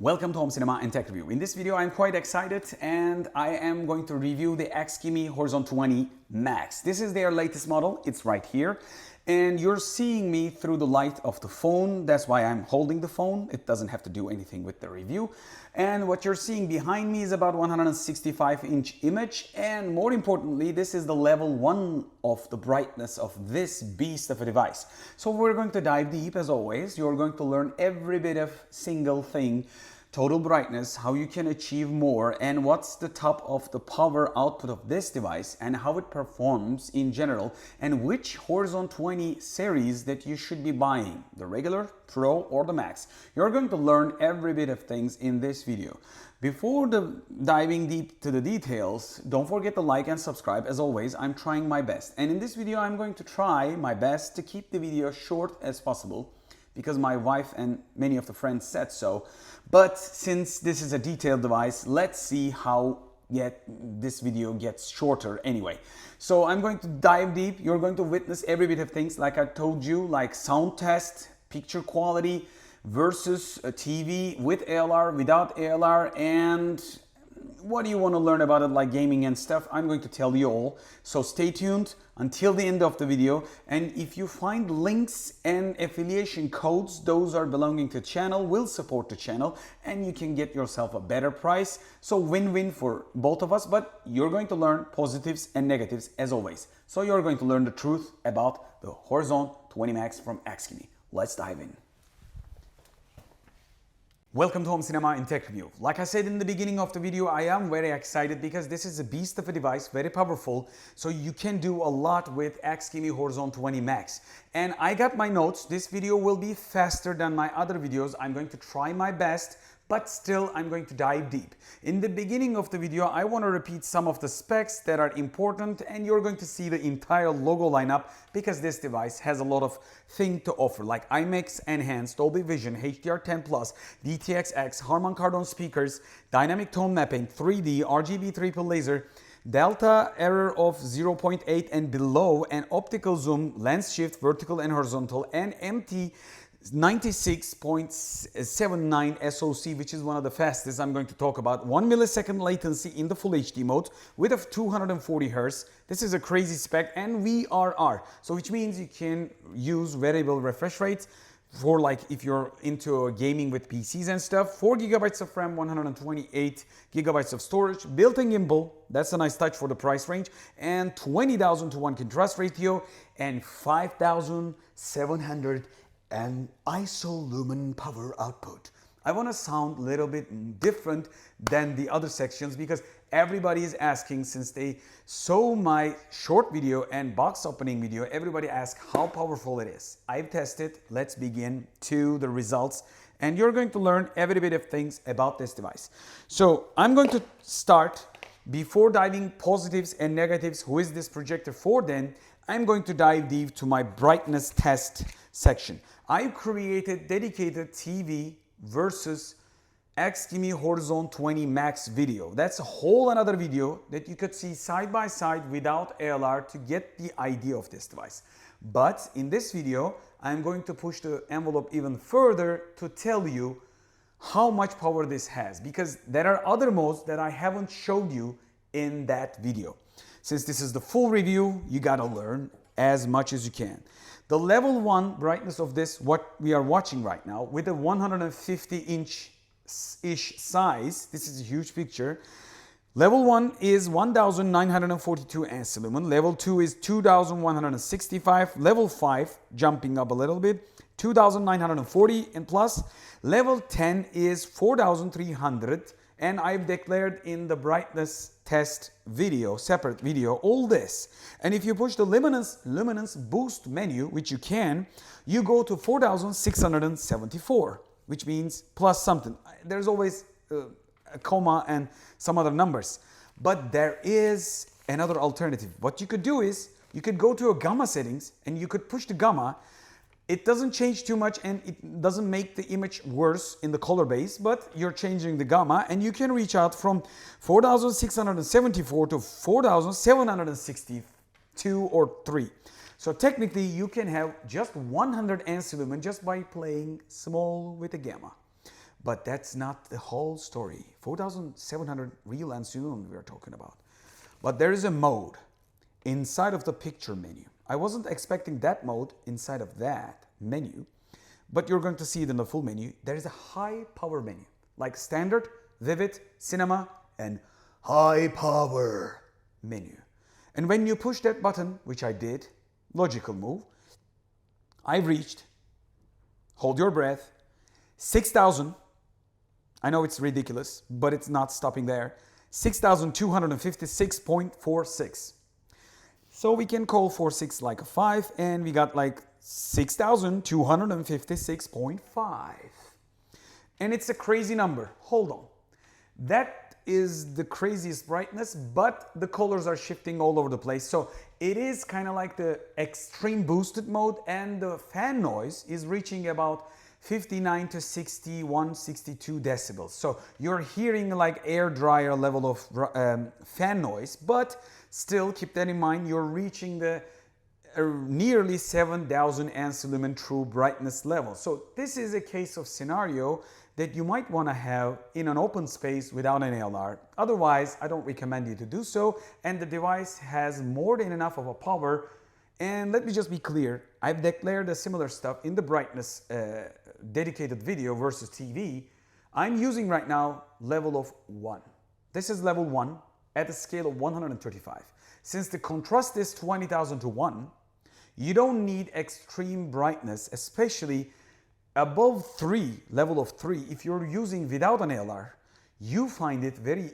Welcome to Home Cinema and Tech Review. In this video, I'm quite excited and I am going to review the Xgimi Horizon 20 Max. This is their latest model. It's right here. And you're seeing me through the light of the phone. That's why I'm holding the phone. It doesn't have to do anything with the review. And what you're seeing behind me is about 165-inch image. And more importantly, this is the level 1 of the brightness of this beast of a device. So we're going to dive deep as always. You're going to learn every bit of single thing. Total brightness, how you can achieve more, and what's the top of the power output of this device and how it performs in general, and which Horizon 20 series that you should be buying, the regular, Pro, or the Max. You're going to learn every bit of things in this video. Before diving deep to the details, don't forget to like and subscribe. As always, I'm trying my best. And in this video, I'm going to try my best to keep the video short as possible, because my wife and many of the friends said so. But since this is a detailed device, let's see how this video gets shorter anyway. So I'm going to dive deep. You're going to witness every bit of things like I told you, like sound test, picture quality versus a TV with ALR, without ALR, and what do you want to learn about it, like gaming and stuff. I'm going to tell you all. So stay tuned until the end of the video. And if you find links and affiliation codes, those are belonging to the channel, will support the channel, and you can get yourself a better price. So win-win for both of us, but you're going to learn positives and negatives as always. So you're going to learn the truth about the Horizon 20 Max from Xgimi. Let's dive in. Welcome to Home Cinema and Tech Review. Like I said in the beginning of the video, I am very excited because this is a beast of a device, very powerful. So you can do a lot with Xgimi Horizon 20 Max. And I got my notes. This video will be faster than my other videos. I'm going to try my best, but still I'm going to dive deep. In the beginning of the video, I want to repeat some of the specs that are important, and you're going to see the entire logo lineup because this device has a lot of things to offer, like IMAX Enhanced, Dolby Vision, HDR10+, DTX-X, Harman Kardon speakers, dynamic tone mapping, 3D, RGB triple laser, delta error of 0.8 and below, and optical zoom, lens shift, vertical and horizontal, and MT 96.79 SoC, which is one of the fastest. I'm going to talk about 1 millisecond latency in the full HD mode with a 240 Hz. This is a crazy spec, and VRR, so which means you can use variable refresh rates for, like, if you're into gaming with PCs and stuff. 4 GB of RAM, 128 GB of storage, built-in gimbal, that's a nice touch for the price range, and 20,000 to 1 contrast ratio, and 5,700 and ISO lumen power output. I want to sound a little bit different than the other sections because everybody is asking, since they saw my short video and box opening video, everybody asks how powerful it is. I've tested. Let's begin to the results, and you're going to learn every bit of things about this device. So I'm going to start, before diving positives and negatives, who is this projector for, then I'm going to dive deep to my brightness test section. I've created dedicated TV versus Xgimi Horizon 20 Max video. That's a whole another video that you could see side by side without ALR to get the idea of this device. But in this video, I'm going to push the envelope even further to tell you how much power this has, because there are other modes that I haven't showed you in that video. Since this is the full review, you gotta learn as much as you can. The level 1 brightness of this, what we are watching right now, with a 150-inch-ish size, this is a huge picture. Level 1 is 1,942 ANSI lumen. Level 2 is 2,165. Level 5, jumping up a little bit, 2,940 and plus. Level 10 is 4,300. And I've declared in the brightness test video, separate video, all this. And if you push the luminance boost menu, which you can, you go to 4,674, which means plus something. There's always a comma and some other numbers. But there is another alternative. What you could do is, you could go to a gamma settings and you could push the gamma. It doesn't change too much and it doesn't make the image worse in the color base, but you're changing the gamma and you can reach out from 4,674 to 4,762 or 3. So technically you can have just 100 ANSI lumen just by playing small with the gamma. But that's not the whole story. 4700 real and zoom we are talking about. But there is a mode inside of the picture menu. I wasn't expecting that mode inside of that menu, but you're going to see it in the full menu. There is a high power menu, like standard, vivid, cinema, and high power menu. And when you push that button, which I did, logical move, I reached, hold your breath, 6,000. I know it's ridiculous, but it's not stopping there. 6,256.46. So we can call 46 like a 5, and we got like 6,256.5. And it's a crazy number. Hold on. That is the craziest brightness, but the colors are shifting all over the place. So it is kind of like the extreme boosted mode, and the fan noise is reaching about 59 to 61, 62 decibels. So you're hearing like air dryer level of fan noise, but still keep that in mind, you're reaching the nearly 7,000 ANSI lumen true brightness level. So this is a case of scenario that you might want to have in an open space without an ALR. Otherwise, I don't recommend you to do so, and the device has more than enough of a power. And let me just be clear, I've declared a similar stuff in the brightness dedicated video versus TV. I'm using right now level of 1. This is level 1 at a scale of 135. Since the contrast is 20,000 to 1, you don't need extreme brightness, especially above 3, level of 3. If you're using without an ALR, you find it very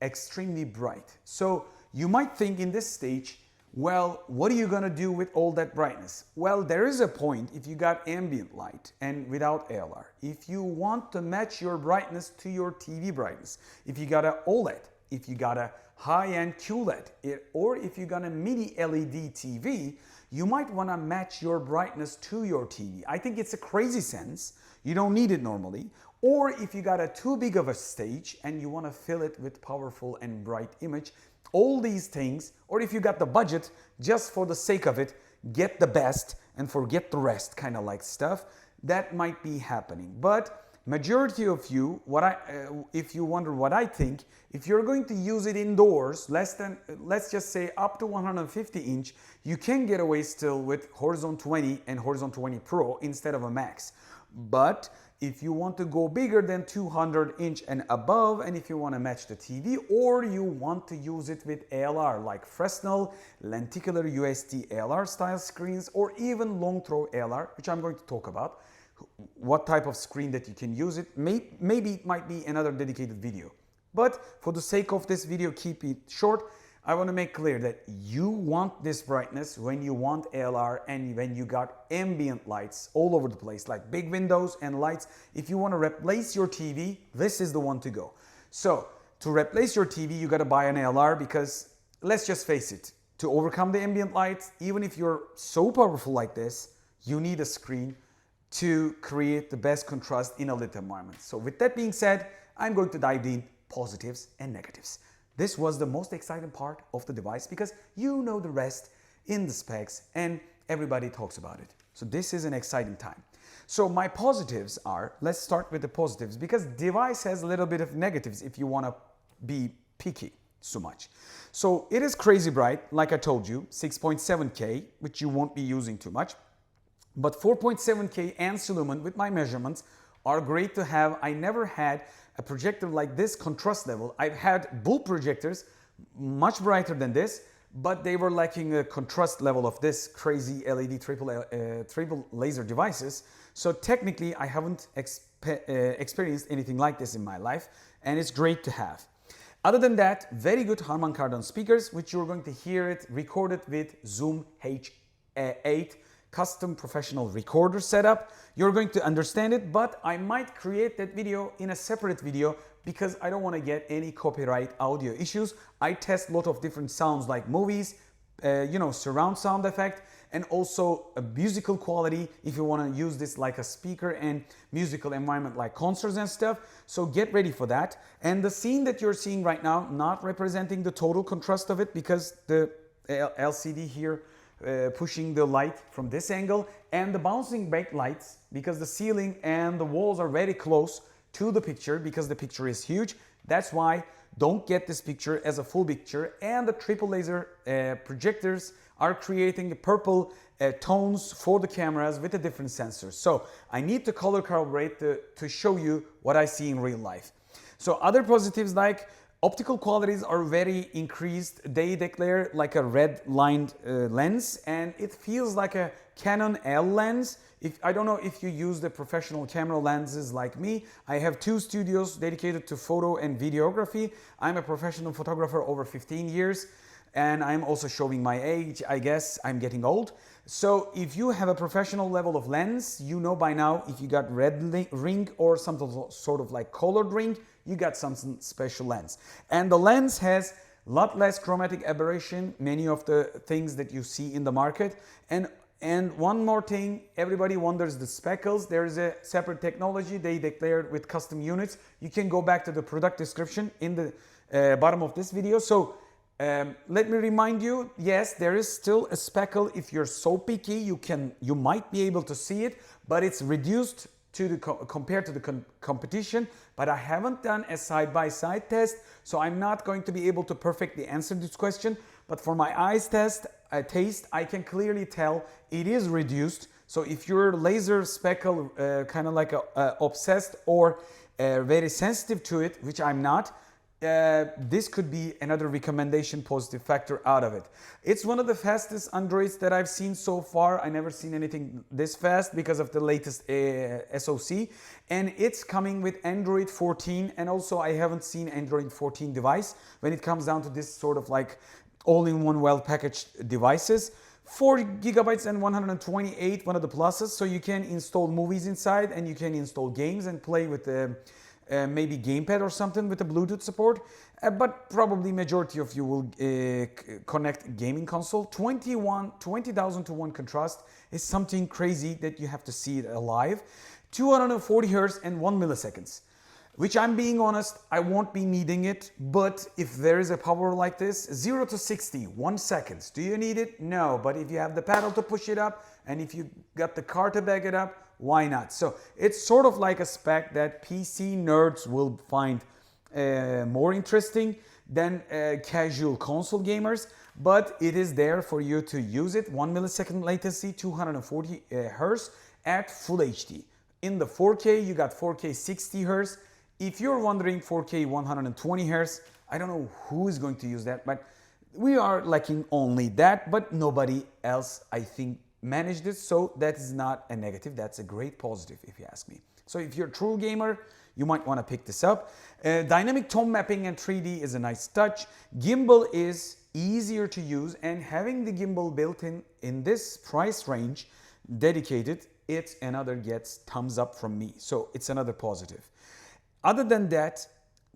extremely bright. So you might think in this stage, well, what are you going to do with all that brightness? Well, there is a point if you got ambient light and without ALR. If you want to match your brightness to your TV brightness, if you got an OLED, if you got a high-end QLED, or if you got a mini LED TV, you might want to match your brightness to your TV. I think it's a crazy sense. You don't need it normally. Or if you got a too big of a stage and you want to fill it with powerful and bright image, all these things, or if you got the budget, just for the sake of it, get the best and forget the rest kind of like stuff, that might be happening. But majority of you, if you wonder what I think, if you're going to use it indoors, let's just say up to 150 inch, you can get away still with Horizon 20 and Horizon 20 Pro instead of a Max. But if you want to go bigger than 200 inch and above, and if you want to match the TV, or you want to use it with ALR like Fresnel, Lenticular UST ALR style screens, or even long throw ALR, which I'm going to talk about, what type of screen that you can use it, maybe it might be another dedicated video. But for the sake of this video, keep it short. I want to make clear that you want this brightness when you want ALR and when you got ambient lights all over the place, like big windows and lights. If you want to replace your TV, this is the one to go. So to replace your TV, you got to buy an ALR, because let's just face it, to overcome the ambient lights, even if you're so powerful like this, you need a screen to create the best contrast in a lit environment. So with that being said, I'm going to dive in positives and negatives. This was the most exciting part of the device because you know the rest in the specs and everybody talks about it. So this is an exciting time. So my positives are, let's start with the positives, because device has a little bit of negatives if you want to be picky so much. So it is crazy bright, like I told you, 6.7K, which you won't be using too much. But 4.7K ANSI lumen with my measurements are great to have. I never had a projector like this contrast level. I've had bull projectors much brighter than this, but they were lacking a contrast level of this crazy LED triple laser devices. So technically I haven't experienced anything like this in my life, and it's great to have. Other than that, very good Harman Kardon speakers, which you're going to hear it recorded with Zoom H8 custom professional recorder setup. You're going to understand it, but I might create that video in a separate video because I don't want to get any copyright audio issues. I test a lot of different sounds like movies, surround sound effect, and also a musical quality if you want to use this like a speaker and musical environment like concerts and stuff. So get ready for that. And the scene that you're seeing right now, not representing the total contrast of it, because the LCD here pushing the light from this angle, and the bouncing back lights, because the ceiling and the walls are very close to the picture because the picture is huge. That's why don't get this picture as a full picture. And the triple laser projectors are creating purple tones for the cameras with the different sensors. So I need to color calibrate to show you what I see in real life. So other positives like optical qualities are very increased. They declare like a red lined lens, and it feels like a Canon L lens. I don't know if you use the professional camera lenses like me. I have 2 studios dedicated to photo and videography. I'm a professional photographer over 15 years, and I'm also showing my age. I guess I'm getting old. So if you have a professional level of lens, you know by now if you got red ring or some sort of like colored ring, you got some special lens. And the lens has a lot less chromatic aberration, many of the things that you see in the market. And one more thing, everybody wonders the speckles. There is a separate technology they declared with custom units. You can go back to the product description in the bottom of this video. So let me remind you, yes, there is still a speckle. If you're so picky, you might be able to see it, but it's reduced to the compared to the competition. But I haven't done a side-by-side test, so I'm not going to be able to perfectly answer this question. But for my eyes taste, I can clearly tell it is reduced. So if you're laser speckle kind of like obsessed or very sensitive to it, which I'm not, this could be another recommendation positive factor out of it. It's one of the fastest Androids that I've seen so far. I never seen anything this fast because of the latest SoC, and it's coming with Android 14, and also I haven't seen Android 14 device when it comes down to this sort of like all-in-one well-packaged devices. 4 gigabytes and 128, one of the pluses, so you can install movies inside and you can install games and play with the maybe gamepad or something with the Bluetooth support, but probably majority of you will connect gaming console. 20,000 to 1 contrast is something crazy that you have to see it alive. 240 Hz and 1 milliseconds, which I'm being honest, I won't be needing it, but if there is a power like this, 0 to 60, 1 second. Do you need it? No, but if you have the paddle to push it up and if you got the car to back it up, why not? So it's sort of like a spec that PC nerds will find more interesting than casual console gamers, but it is there for you to use it. 1 millisecond latency, 240 Hz at Full HD. In the 4K, you got 4K 60 Hz. If you're wondering 4K 120 Hz, I don't know who is going to use that, but we are lacking only that, but nobody else, I think, managed it, so that is not a negative, that's a great positive if you ask me. So if you're a true gamer, you might want to pick this up. Dynamic tone mapping and 3D is a nice touch. Gimbal is easier to use, and having the gimbal built in this price range dedicated, it's another gets thumbs up from me, so it's another positive. Other than that,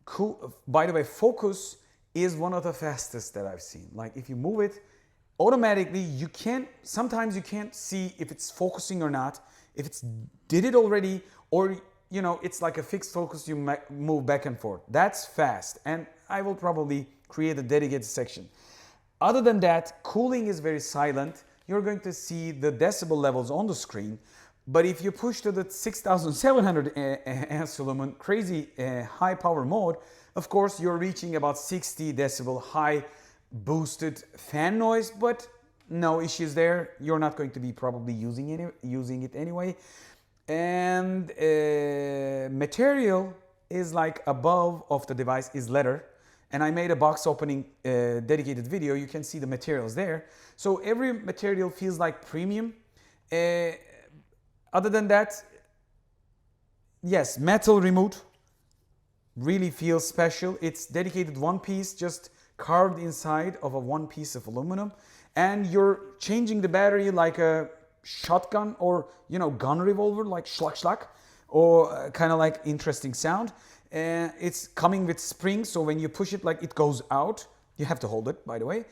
cool. By the way, focus is one of the fastest that I've seen. Like if you move it automatically, sometimes you can't see if it's focusing or not, if it's did it already, or you know, it's like a fixed focus, you move back and forth. That's fast, and I will probably create a dedicated section. Other than that, cooling is very silent. You're going to see the decibel levels on the screen, but if you push to the 6700 amps lumen crazy high power mode, of course you're reaching about 60 decibel high boosted fan noise, but no issues there. You're not going to be probably using it anyway. And material is like above of the device is leather, and I made a box opening dedicated video. You can see the materials there, so every material feels like premium. Other than that, yes, metal remote really feels special. It's dedicated one piece, just carved inside of a one piece of aluminum, and you're changing the battery like a shotgun or, you know, gun revolver, like schlock schlock, or kind of like interesting sound. It's coming with springs, so when you push it, like it goes out. You have to hold it, by the way.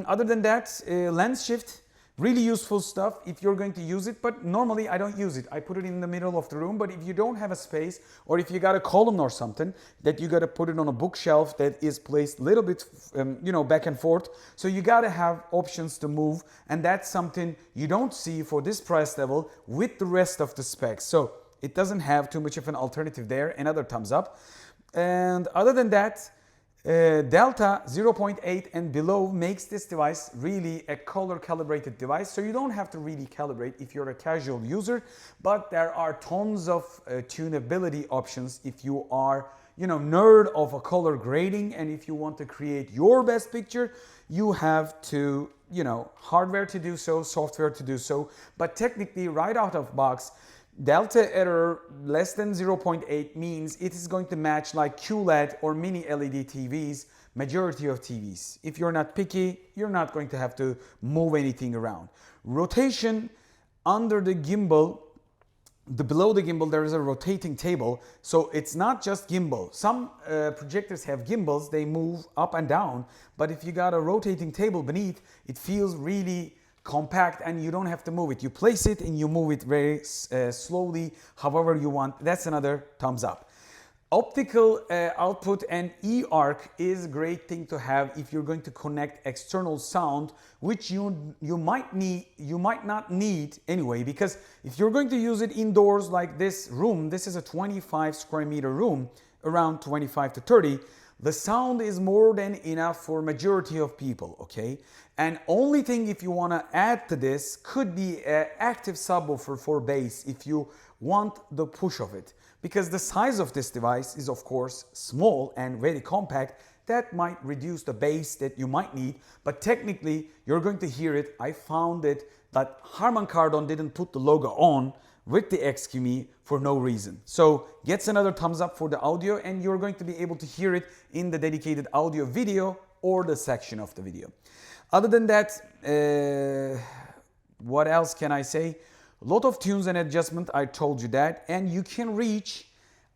Other than that, lens shift, really useful stuff if you're going to use it, but normally I don't use it. I put it in the middle of the room, but if you don't have a space, or if you got a column or something that you got to put it on a bookshelf that is placed a little bit, you know, back and forth, so you got to have options to move, and that's something you don't see for this price level with the rest of the specs. So It doesn't have too much of an alternative there. Another thumbs up. And other than that, Delta 0.8 and below makes this device really a color calibrated device, so you don't have to really calibrate if you're a casual user, but there are tons of tunability options if you are, nerd of a color grading, and if you want to create your best picture, you have to, hardware to do so, software to do so, but technically right out of box, Delta error less than 0.8 means it is going to match like QLED or mini LED TVs, majority of TVs. If you're not picky, you're not going to have to move anything around. Rotation under the gimbal, below the gimbal there is a rotating table, so it's not just gimbal. Some projectors have gimbals, they move up and down, but if you got a rotating table beneath, it feels really compact and you don't have to move it. You place it and you move it very slowly, however you want. That's another thumbs up. Optical output and e-arc is a great thing to have if you're going to connect external sound, which you might not need anyway, because if you're going to use it indoors like this room, this is a 25 square meter room, around 25 to 30, the sound is more than enough for majority of people, okay? And only thing if you want to add to this could be an active subwoofer for bass if you want the push of it. Because the size of this device is of course small and very compact, that might reduce the bass that you might need, but technically you're going to hear it. I found it that Harman Kardon didn't put the logo on with the Xgimi for no reason. So gets another thumbs up for the audio, and you're going to be able to hear it in the dedicated audio video or the section of the video. Other than that, what else can I say? A lot of tunes and adjustment, I told you that, and you can reach,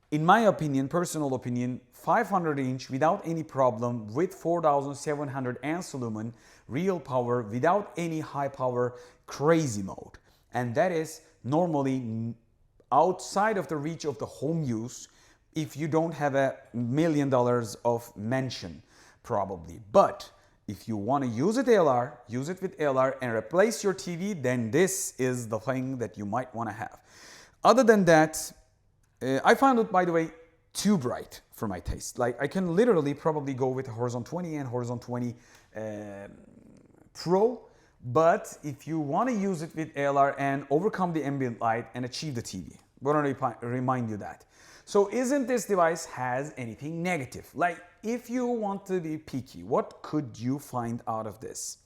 in my opinion, personal opinion, 500 inch without any problem with 4700 amps lumen, real power, without any high power crazy mode. And that is normally outside of the reach of the home use if you don't have $1 million of mention, probably. But if you want to use it ALR, use it with ALR and replace your TV, then this is the thing that you might want to have. Other than that, I found it, by the way, too bright for my taste. Like, I can literally probably go with Horizon 20 and Horizon 20 Pro, but if you want to use it with ALR and overcome the ambient light and achieve the TV, I want to remind you that. So isn't this device has anything negative? Like, if you want to be picky, what could you find out of this?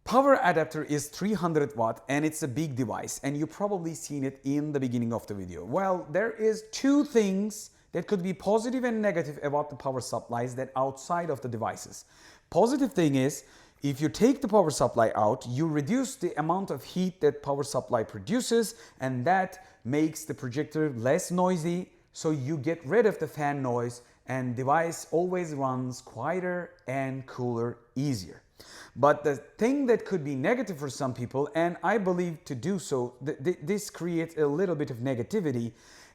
Power adapter is 300 watt and it's a big device, and you've probably seen it in the beginning of the video. Well, there is two things that could be positive and negative about the power supplies that outside of the devices. Positive thing is, if you take the power supply out, you reduce the amount of heat that power supply produces, and that makes the projector less noisy, so you get rid of the fan noise and device always runs quieter and cooler, easier. But the thing that could be negative for some people, and I believe to do so, this creates a little bit of negativity.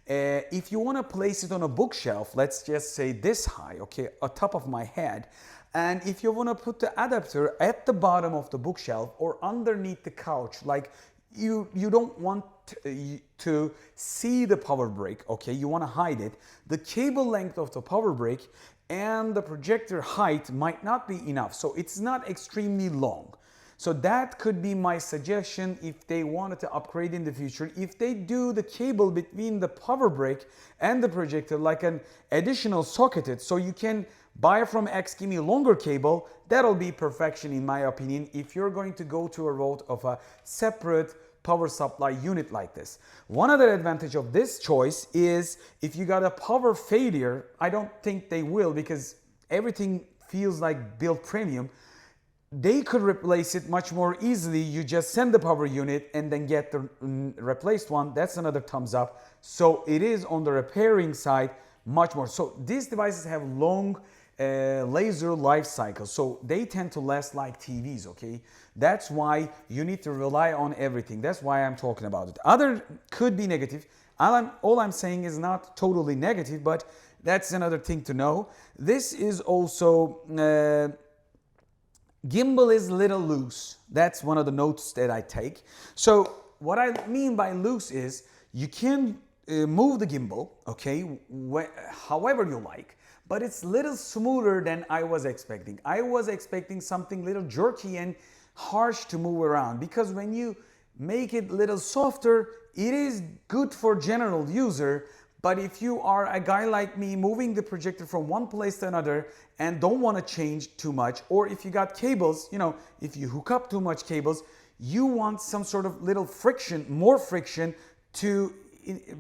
If you want to place it on a bookshelf, let's just say this high, okay, on top of my head, and if you want to put the adapter at the bottom of the bookshelf or underneath the couch, like you don't want to see the power brick, okay, you want to hide it, the cable length of the power brick and the projector height might not be enough, so it's not extremely long. So that could be my suggestion if they wanted to upgrade in the future. If they do the cable between the power brick and the projector like an additional socketed, so you can buy from Xgimi longer cable, that'll be perfection in my opinion if you're going to go to a route of a separate power supply unit like this. One other advantage of this choice is if you got a power failure, I don't think they will because everything feels like built premium, they could replace it much more easily. You just send the power unit and then get the replaced one. That's another thumbs up. So it is on the repairing side much more. So these devices have long laser life cycle, so they tend to last like TVs, okay? That's why you need to rely on everything. That's why I'm talking about it. Other could be negative. All I'm saying is not totally negative, but that's another thing to know. This is also gimbal is little loose. That's one of the notes that I take. So what I mean by loose is you can move the gimbal, okay, however you like, but it's a little smoother than I was expecting. I was expecting something little jerky and harsh to move around, because when you make it a little softer, it is good for general user. But if you are a guy like me moving the projector from one place to another and don't want to change too much, or if you got cables, you know, if you hook up too much cables, you want some sort of little friction, more friction to,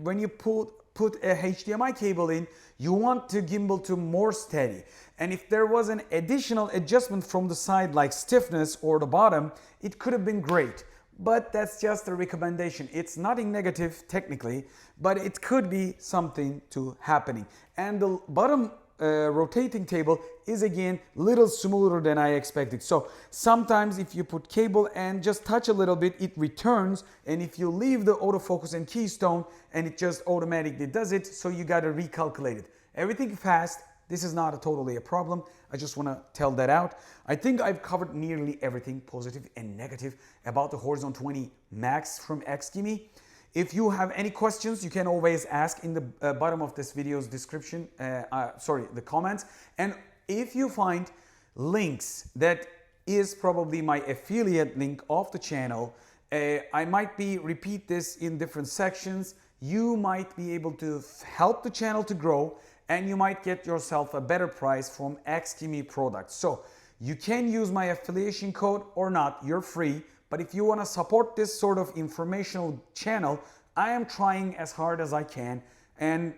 when you put a HDMI cable in, you want the gimbal to more steady. And if there was an additional adjustment from the side like stiffness or the bottom, it could have been great. But that's just a recommendation. It's nothing negative technically, but it could be something to happening. And the bottom rotating table is again little smoother than I expected. So sometimes if you put cable and just touch a little bit, it returns, and if you leave the autofocus and keystone, and it just automatically does it, so you got to recalculate it. Everything fast. This is not totally a problem. I just want to tell that out. I think I've covered nearly everything positive and negative about the Horizon 20 Max from Xgimi. If you have any questions, you can always ask in the bottom of this video's description, the comments. And if you find links that is probably my affiliate link of the channel, I might repeat this in different sections. You might be able to help the channel to grow, and you might get yourself a better price from Xgimi products. So you can use my affiliation code or not, you're free. But if you want to support this sort of informational channel, I am trying as hard as I can and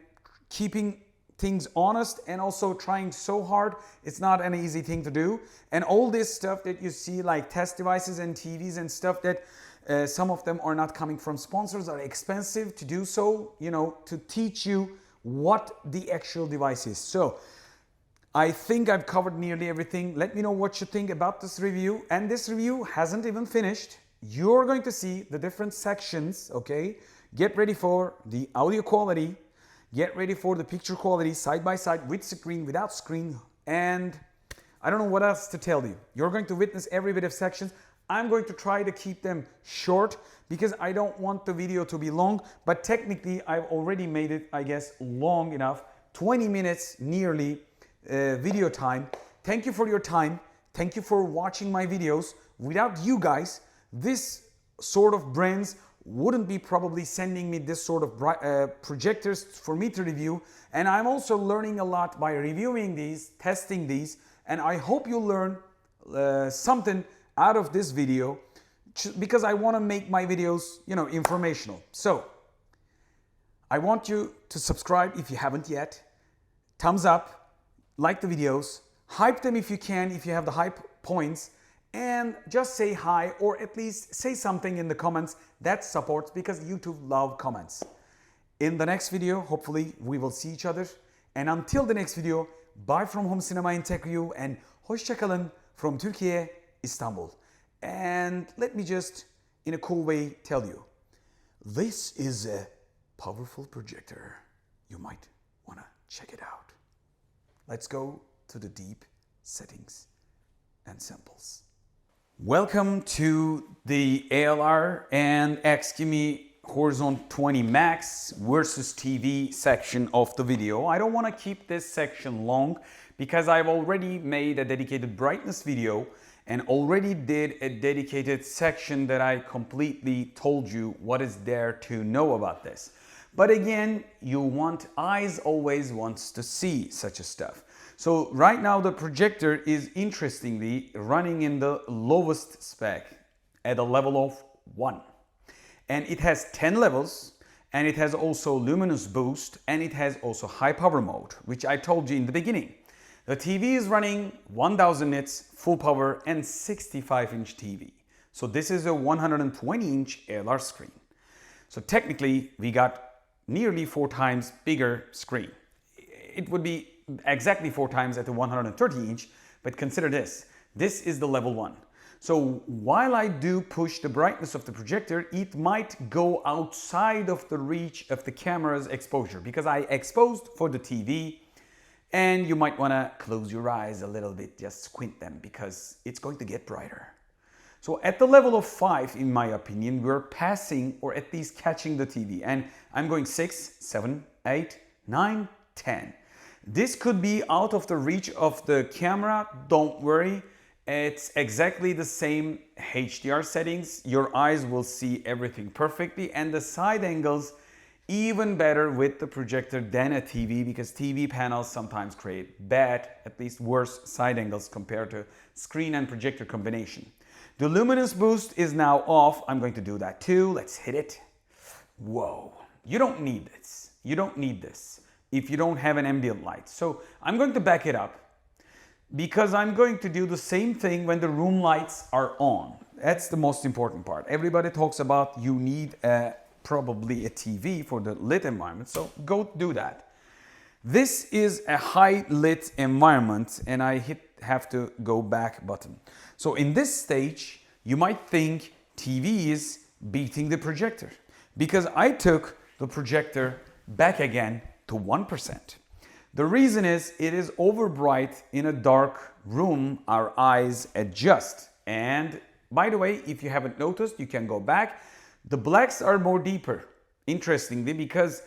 keeping things honest, and also trying so hard. It's not an easy thing to do. And all this stuff that you see, like test devices and TVs and stuff, that some of them are not coming from sponsors, are expensive to do so, you know, to teach you what the actual device is. So I think I've covered nearly everything. Let me know what you think about this review. And this review hasn't even finished. You're going to see the different sections, okay? Get ready for the audio quality. Get ready for the picture quality, side by side, with screen, without screen. And I don't know what else to tell you. You're going to witness every bit of sections. I'm going to try to keep them short because I don't want the video to be long, but technically I've already made it, I guess, long enough. 20 minutes nearly video time. Thank you for your time. Thank you for watching my videos. Without you guys, this sort of brands wouldn't be probably sending me this sort of projectors for me to review. And I'm also learning a lot by reviewing these, testing these, and I hope you learn something out of this video, because I want to make my videos, you know, informational. So I want you to subscribe if you haven't yet. Thumbs up, like the videos, hype them if you can, if you have the hype points, and just say hi, or at least say something in the comments. That supports, because YouTube love comments. In the next video, hopefully we will see each other. And until the next video, bye from Home Cinema in Tech Review, and hoşça kalın from Türkiye, Istanbul. And let me just, in a cool way, tell you, this is a powerful projector. You might want to check it out. Let's go to the deep settings and samples. Welcome to the ALR and Xgimi Horizon 20 Max versus TV section of the video. I don't want to keep this section long because I've already made a dedicated brightness video and already did a dedicated section that I completely told you what is there to know about this. But again, eyes always wants to see such a stuff. So right now the projector is interestingly running in the lowest spec at a level of 1. And it has 10 levels, and it has also luminous boost, and it has also high power mode, which I told you in the beginning. The TV is running 1000 nits, full power, and 65-inch TV. So this is a 120-inch ALR screen. So technically, we got nearly 4 times bigger screen. It would be exactly 4 times at the 130-inch, but consider this. This is the level 1. So while I do push the brightness of the projector, it might go outside of the reach of the camera's exposure, because I exposed for the TV. And you might want to close your eyes a little bit, just squint them, because it's going to get brighter. So at the level of 5, in my opinion, we're passing or at least catching the TV. And I'm going 6, 7, 8, 9, 10. This could be out of the reach of the camera. Don't worry. It's exactly the same HDR settings. Your eyes will see everything perfectly, and the side angles even better with the projector than a TV, because TV panels sometimes create bad, at least worse side angles compared to screen and projector combination. The luminance boost is now off. I'm going to do that too. Let's hit it. Whoa, you don't need this. You don't need this if you don't have an ambient light. So I'm going to back it up, because I'm going to do the same thing when the room lights are on. That's the most important part. Everybody talks about you need probably a TV for the lit environment, so go do that. This is a high lit environment, and I have to go back button. So in this stage, you might think TV is beating the projector, because I took the projector back again to 1%. The reason is it is over bright. In a dark room, our eyes adjust. And by the way, if you haven't noticed, you can go back. The blacks are more deeper, interestingly, because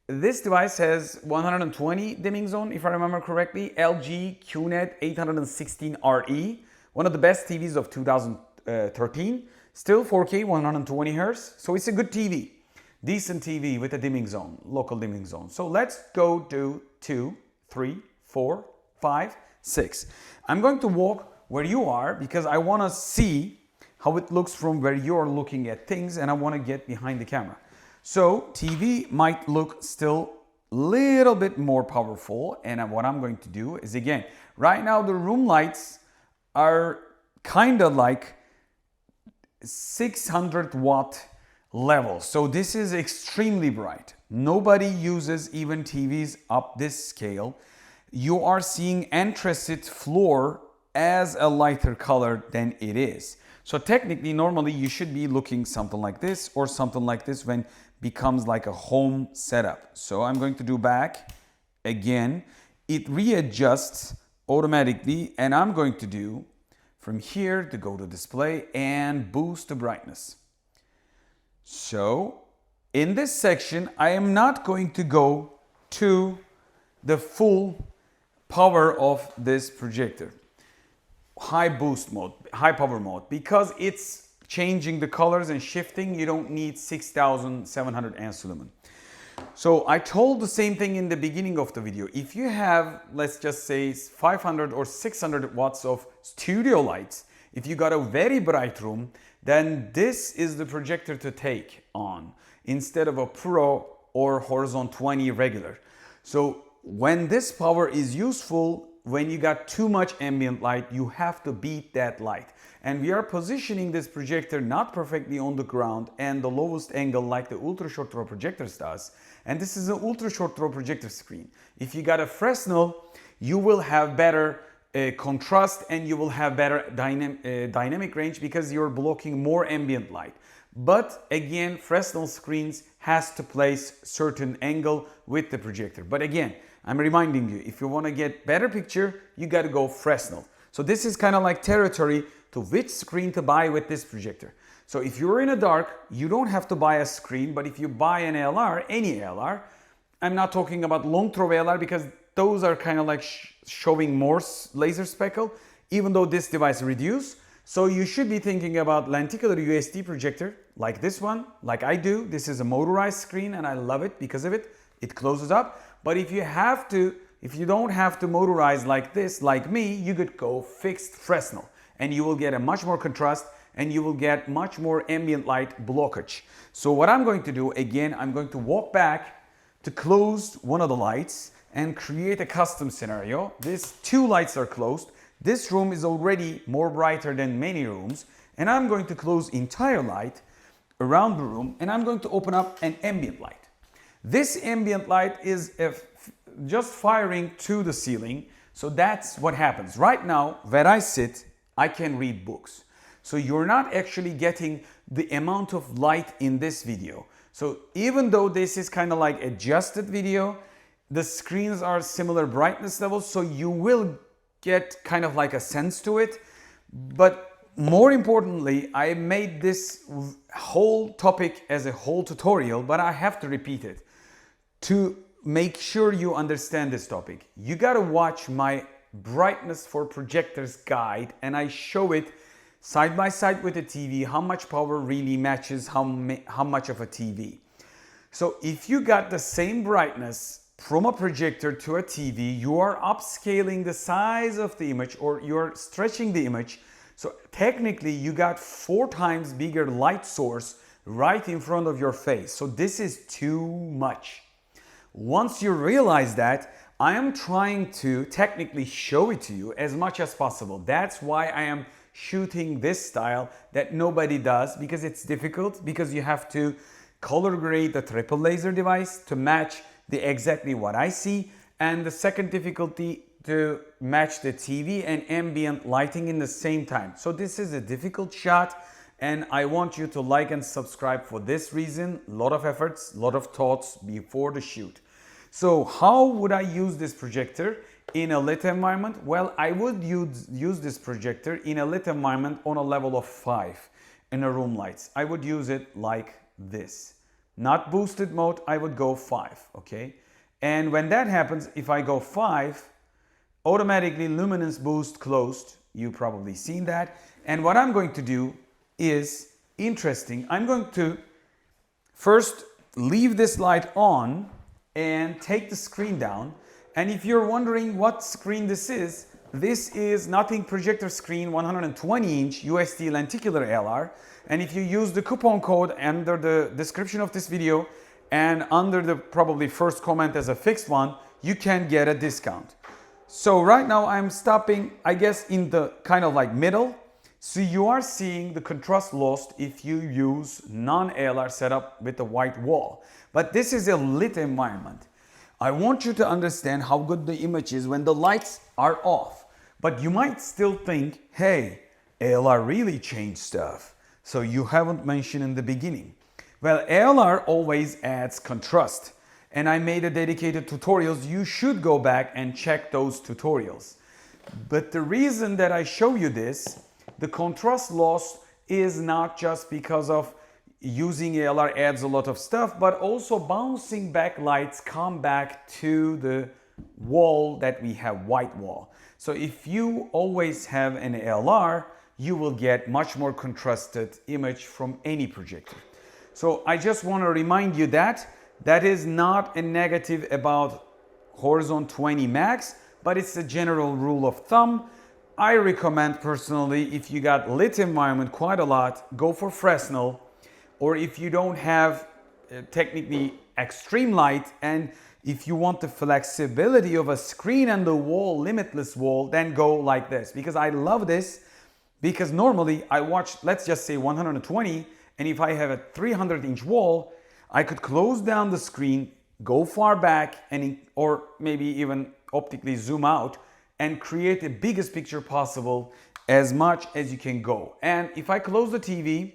this device has 120 dimming zone, if I remember correctly, LG QNED 816RE, one of the best TVs of 2013, still 4K 120 Hz, so it's a good TV. Decent TV with a dimming zone, local dimming zone. So let's go to 2, 3, 4, 5, 6. I'm going to walk where you are because I want to see how it looks from where you're looking at things, and I want to get behind the camera. So TV might look still a little bit more powerful, and what I'm going to do is, again, right now the room lights are kind of like 600 watt level. So this is extremely bright. Nobody uses even TVs up this scale. You are seeing anthracite floor as a lighter color than it is. So technically, normally you should be looking something like this or something like this when it becomes like a home setup. So I'm going to do back again. It readjusts automatically, and I'm going to do from here to go to display and boost the brightness. So in this section, I am not going to go to the full power of this projector. High boost mode, high power mode, because it's changing the colors and shifting. You don't need 6700 ANSI lumen. So I told the same thing in the beginning of the video. If you have, let's just say 500 or 600 watts of studio lights, if you got a very bright room, then this is the projector to take on instead of a Pro or Horizon 20 regular. So when this power is useful, when you got too much ambient light, you have to beat that light. And we are positioning this projector not perfectly on the ground and the lowest angle like the ultra short throw projectors does. And this is an ultra short throw projector screen. If you got a Fresnel, you will have better contrast, and you will have better dynamic range because you're blocking more ambient light. But again, Fresnel screens has to place certain angle with the projector. But again, I'm reminding you, if you want to get better picture, you got to go Fresnel. So this is kind of like territory to which screen to buy with this projector. So if you're in a dark, you don't have to buy a screen, but if you buy an ALR, any ALR, I'm not talking about long throw ALR because those are kind of like showing more laser speckle, even though this device reduced. So you should be thinking about lenticular UST projector like this one, like I do. This is a motorized screen and I love it because of it. It closes up. But if you don't have to motorize like this, like me, you could go fixed Fresnel and you will get a much more contrast and you will get much more ambient light blockage. So what I'm going to do, again, I'm going to walk back to close one of the lights and create a custom scenario. These two lights are closed. This room is already more brighter than many rooms, and I'm going to close entire light around the room, and I'm going to open up an ambient light. This ambient light is just firing to the ceiling, so that's what happens. Right now, where I sit, I can read books. So you're not actually getting the amount of light in this video. So even though this is kind of like adjusted video, the screens are similar brightness levels, so you will get kind of like a sense to it. But more importantly, I made this whole topic as a whole tutorial, but I have to repeat it to make sure you understand this topic. You gotta watch my brightness for projectors guide, and I show it side by side with the TV, how much power really matches how much of a TV. So if you got the same brightness from a projector to a TV, you are upscaling the size of the image, or you're stretching the image. So technically you got 4 times bigger light source right in front of your face. So this is too much. Once you realize that, I am trying to technically show it to you as much as possible. That's why I am shooting this style that nobody does, because it's difficult, because you have to color grade the triple laser device to match exactly what I see, and the second difficulty to match the TV and ambient lighting in the same time. So this is a difficult shot, and I want you to like and subscribe for this reason. A lot of efforts, a lot of thoughts before the shoot. So how would I use this projector in a lit environment? Well, I would use this projector in a lit environment on a level of 5 in a room lights. I would use it like this. Not boosted mode, I would go 5, okay? And when that happens, if I go 5, automatically luminance boost closed. You've probably seen that. And what I'm going to do is interesting. I'm going to first leave this light on and take the screen down. And if you're wondering what screen this is nothing projector screen, 120-inch UST Lenticular ALR. And if you use the coupon code under the description of this video and under the probably first comment as a fixed one, you can get a discount. So right now I'm stopping, I guess, in the kind of like middle. So you are seeing the contrast lost if you use non-ALR setup with the white wall. But this is a lit environment. I want you to understand how good the image is when the lights are off. But you might still think, hey, ALR really changed stuff. So you haven't mentioned in the beginning. Well, ALR always adds contrast. And I made a dedicated tutorials. You should go back and check those tutorials. But the reason that I show you this, the contrast loss is not just because of using ALR adds a lot of stuff, but also bouncing back lights come back to the wall that we have, white wall. So if you always have an ALR, you will get much more contrasted image from any projector. So I just want to remind you that that is not a negative about Horizon 20 Max, but it's a general rule of thumb. I recommend personally, if you got lit environment quite a lot, go for Fresnel. Or if you don't have technically extreme light, and if you want the flexibility of a screen and the wall, limitless wall, then go like this. Because I love this, because normally I watch, let's just say 120, and if I have a 300-inch wall, I could close down the screen, go far back, or maybe even optically zoom out and create the biggest picture possible as much as you can go. And if I close the TV,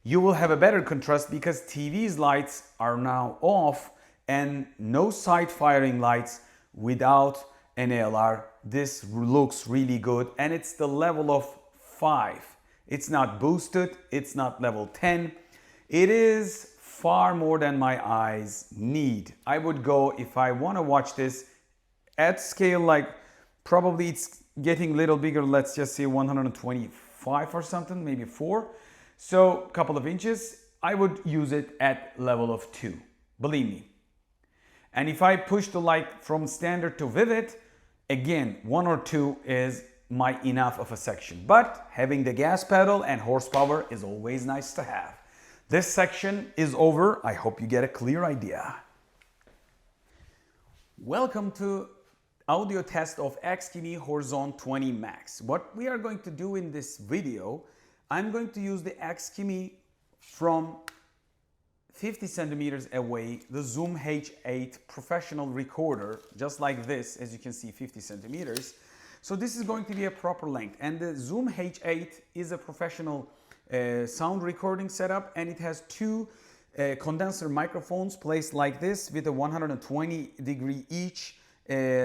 you will have a better contrast because TV's lights are now off and no side firing lights without an ALR. This looks really good, and it's the level of 5. It's not boosted, it's not level 10. It is far more than my eyes need. I would go, if I want to watch this at scale, like probably it's getting a little bigger, let's just say 125 or something, maybe 4. So a couple of inches, I would use it at level of 2, believe me. And if I push the light from standard to vivid, again, 1 or 2 is my enough of a section. But having the gas pedal and horsepower is always nice to have. This section is over. I hope you get a clear idea. Welcome to audio test of Xgimi Horizon 20 Max. What we are going to do in this video, I'm going to use the Xgimi from 50 centimeters away, the Zoom H8 professional recorder, just like this, as you can see, 50 centimeters. So this is going to be a proper length. And the Zoom H8 is a professional sound recording setup, and it has 2 condenser microphones placed like this with a 120-degree each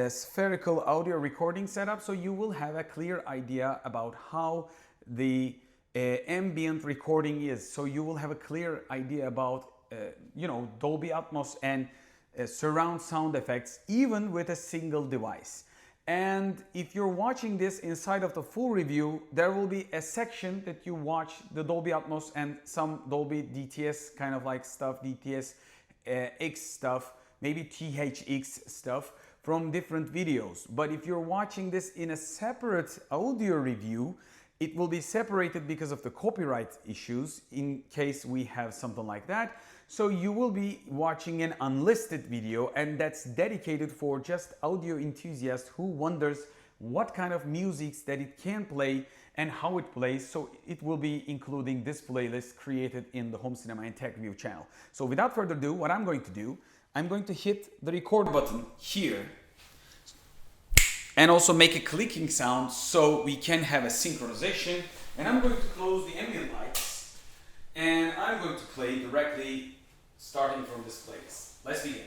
spherical audio recording setup. So you will have a clear idea about how the ambient recording is, so you will have a clear idea about Dolby Atmos and surround sound effects even with a single device. And if you're watching this inside of the full review, there will be a section that you watch the Dolby Atmos and some Dolby DTS kind of like stuff, DTS X stuff, maybe THX stuff from different videos. But if you're watching this in a separate audio review, it will be separated because of the copyright issues in case we have something like that. So you will be watching an unlisted video, and that's dedicated for just audio enthusiasts who wonders what kind of music that it can play and how it plays. So it will be including this playlist created in the Home Cinema and Tech Review channel. So without further ado, what I'm going to do, I'm going to hit the record button here and also make a clicking sound so we can have a synchronization. And I'm going to close the ambient lights and I'm going to play directly starting from this place. Let's begin.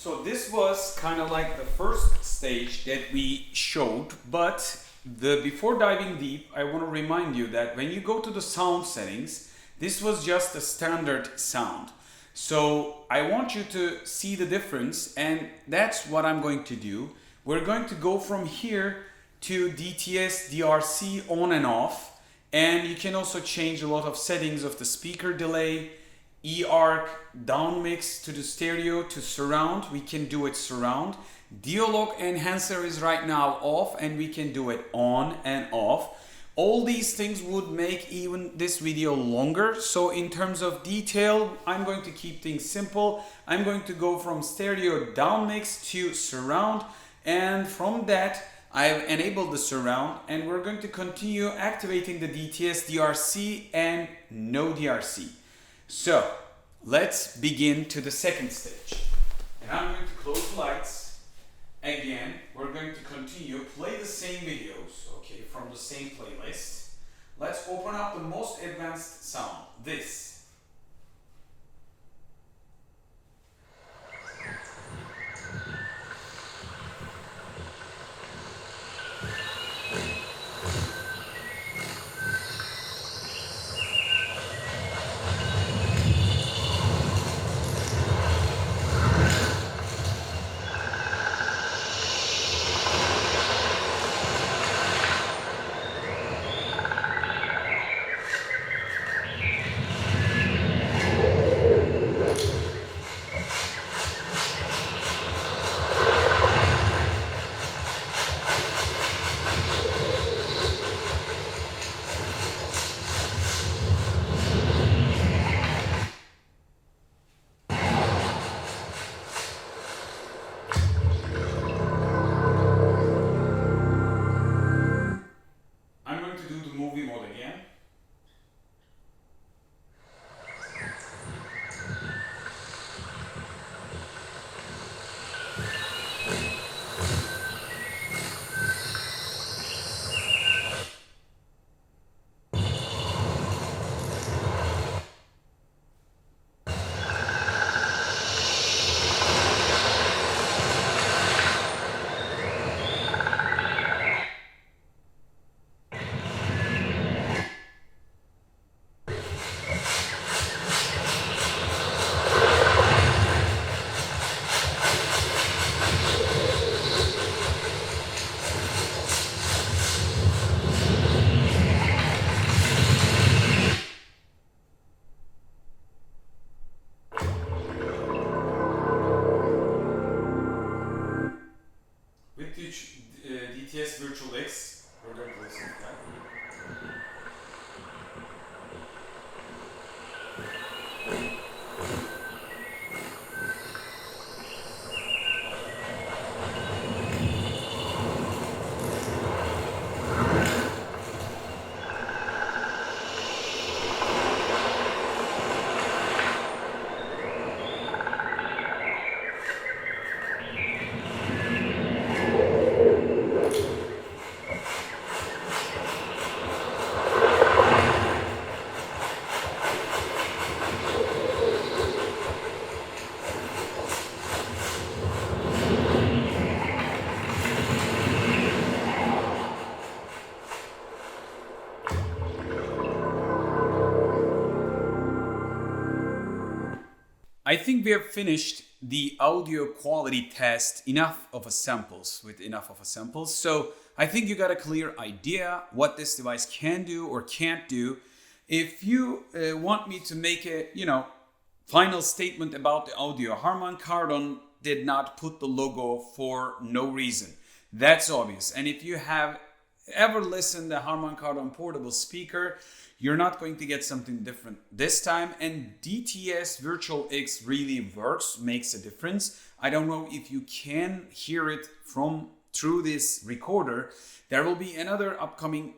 So this was kind of like the first stage that we showed, but before diving deep, I want to remind you that when you go to the sound settings, this was just a standard sound. So I want you to see the difference, and that's what I'm going to do. We're going to go from here to DTS, DRC on and off, and you can also change a lot of settings of the speaker delay, E-arc, down mix to the stereo to surround. We can do it surround. Dialogue enhancer is right now off, and we can do it on and off. All these things would make even this video longer. So in terms of detail, I'm going to keep things simple. I'm going to go from stereo down mix to surround, and from that I've enabled the surround, and we're going to continue activating the DTS, DRC and no DRC. So let's begin to the second stage. And I'm going to close the lights. Again, we're going to continue, play the same videos, okay, from the same playlist. Let's open up the most advanced sound, this. DTS Virtual X, we're going to listen to that. I think we have finished the audio quality test with enough of a samples. So I think you got a clear idea what this device can do or can't do. If you want me to make a, final statement about the audio, Harman Kardon did not put the logo for no reason. That's obvious. And if you have ever listened to Harman Kardon portable speaker, you're not going to get something different this time. And DTS Virtual X really works, makes a difference. I don't know if you can hear it through this recorder. There will be another upcoming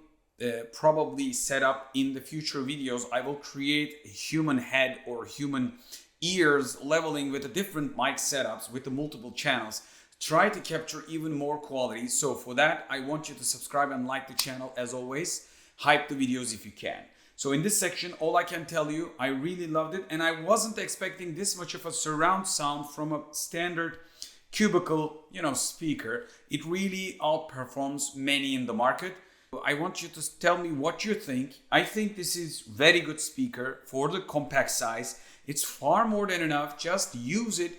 probably setup in the future videos. I will create a human head or human ears leveling with the different mic setups with the multiple channels. Try to capture even more quality. So for that, I want you to subscribe and like the channel as always. Hype the videos if you can. So in this section, all I can tell you, I really loved it, and I wasn't expecting this much of a surround sound from a standard cubicle, speaker. It really outperforms many in the market. I want you to tell me what you think. I think this is very good speaker for the compact size. It's far more than enough. Just use it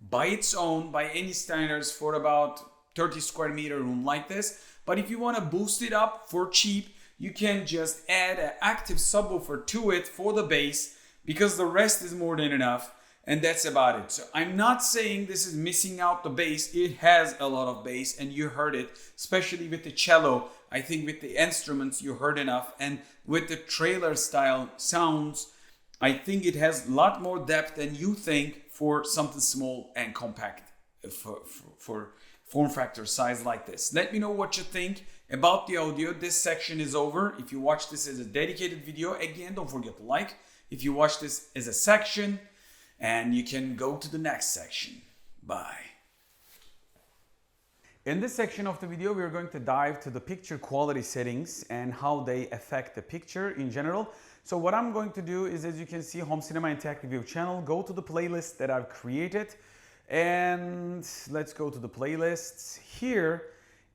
by its own, by any standards, for about 30 square meter room like this. But if you want to boost it up for cheap, you can just add an active subwoofer to it for the bass, because the rest is more than enough. And that's about it. So I'm not saying this is missing out the bass. It has a lot of bass, and you heard it, especially with the cello. I think with the instruments you heard enough, and with the trailer style sounds, I think it has a lot more depth than you think for something small and compact for form factor size like this. Let me know what you think about the audio. This section is over. If you watch this as a dedicated video, again, don't forget to like. If you watch this as a section, and you can go to the next section. Bye. In this section of the video, we are going to dive to the picture quality settings and how they affect the picture in general. So what I'm going to do is, as you can see, Home Cinema and Tech Review channel, go to the playlist that I've created, and let's go to the playlists. Here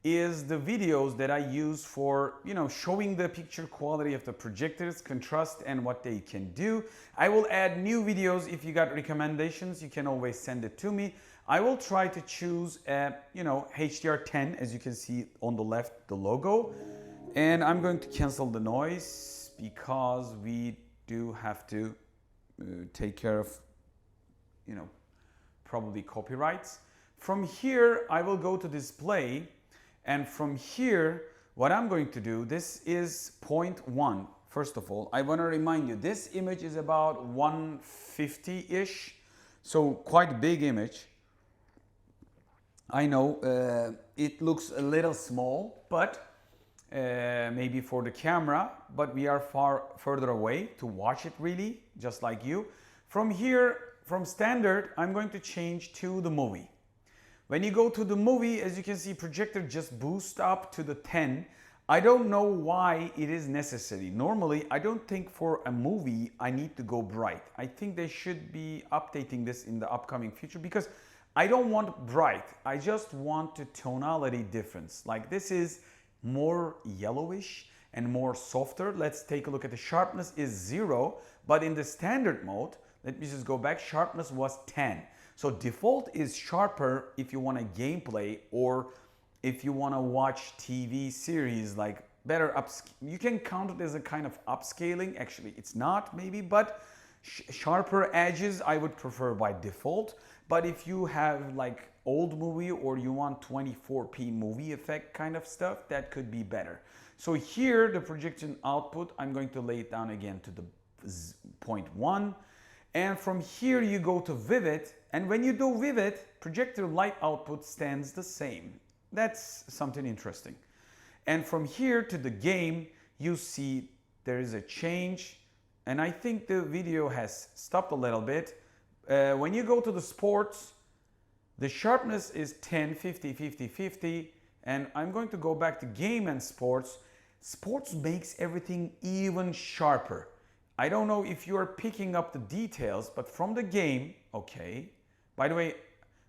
is the videos that I use for, showing the picture quality of the projectors, contrast, and what they can do. I will add new videos. If you got recommendations, you can always send it to me. I will try to choose a, HDR10, as you can see on the left, the logo. And I'm going to cancel the noise because we do have to take care of, probably copyrights. From here, I will go to display. And from here, what I'm going to do, this is 0.1. First of all, I want to remind you, this image is about 150-ish, so quite a big image. I know it looks a little small, but maybe for the camera, but we are far further away to watch it really, just like you. From here, from standard, I'm going to change to the movie. When you go to the movie, as you can see, projector just boosts up to the 10. I don't know why it is necessary. Normally, I don't think for a movie I need to go bright. I think they should be updating this in the upcoming future, because I don't want bright. I just want a tonality difference. Like this is more yellowish and more softer. Let's take a look at the sharpness is 0, but in the standard mode, let me just go back, sharpness was 10. So default is sharper if you want a gameplay, or if you want to watch TV series, like better you can count it as a kind of upscaling. Actually, it's not maybe, but sharper edges I would prefer by default. But if you have like old movie, or you want 24p movie effect kind of stuff, that could be better. So here, the projection output, I'm going to lay it down again to the 0.1. And from here you go to vivid, and when you do vivid, projector light output stands the same. That's something interesting. And from here to the game, you see there is a change, and I think the video has stopped a little bit. When you go to the sports, the sharpness is 10, 50, 50, 50, and I'm going to go back to game and sports. Sports makes everything even sharper. I don't know if you are picking up the details, but from the game, okay. By the way,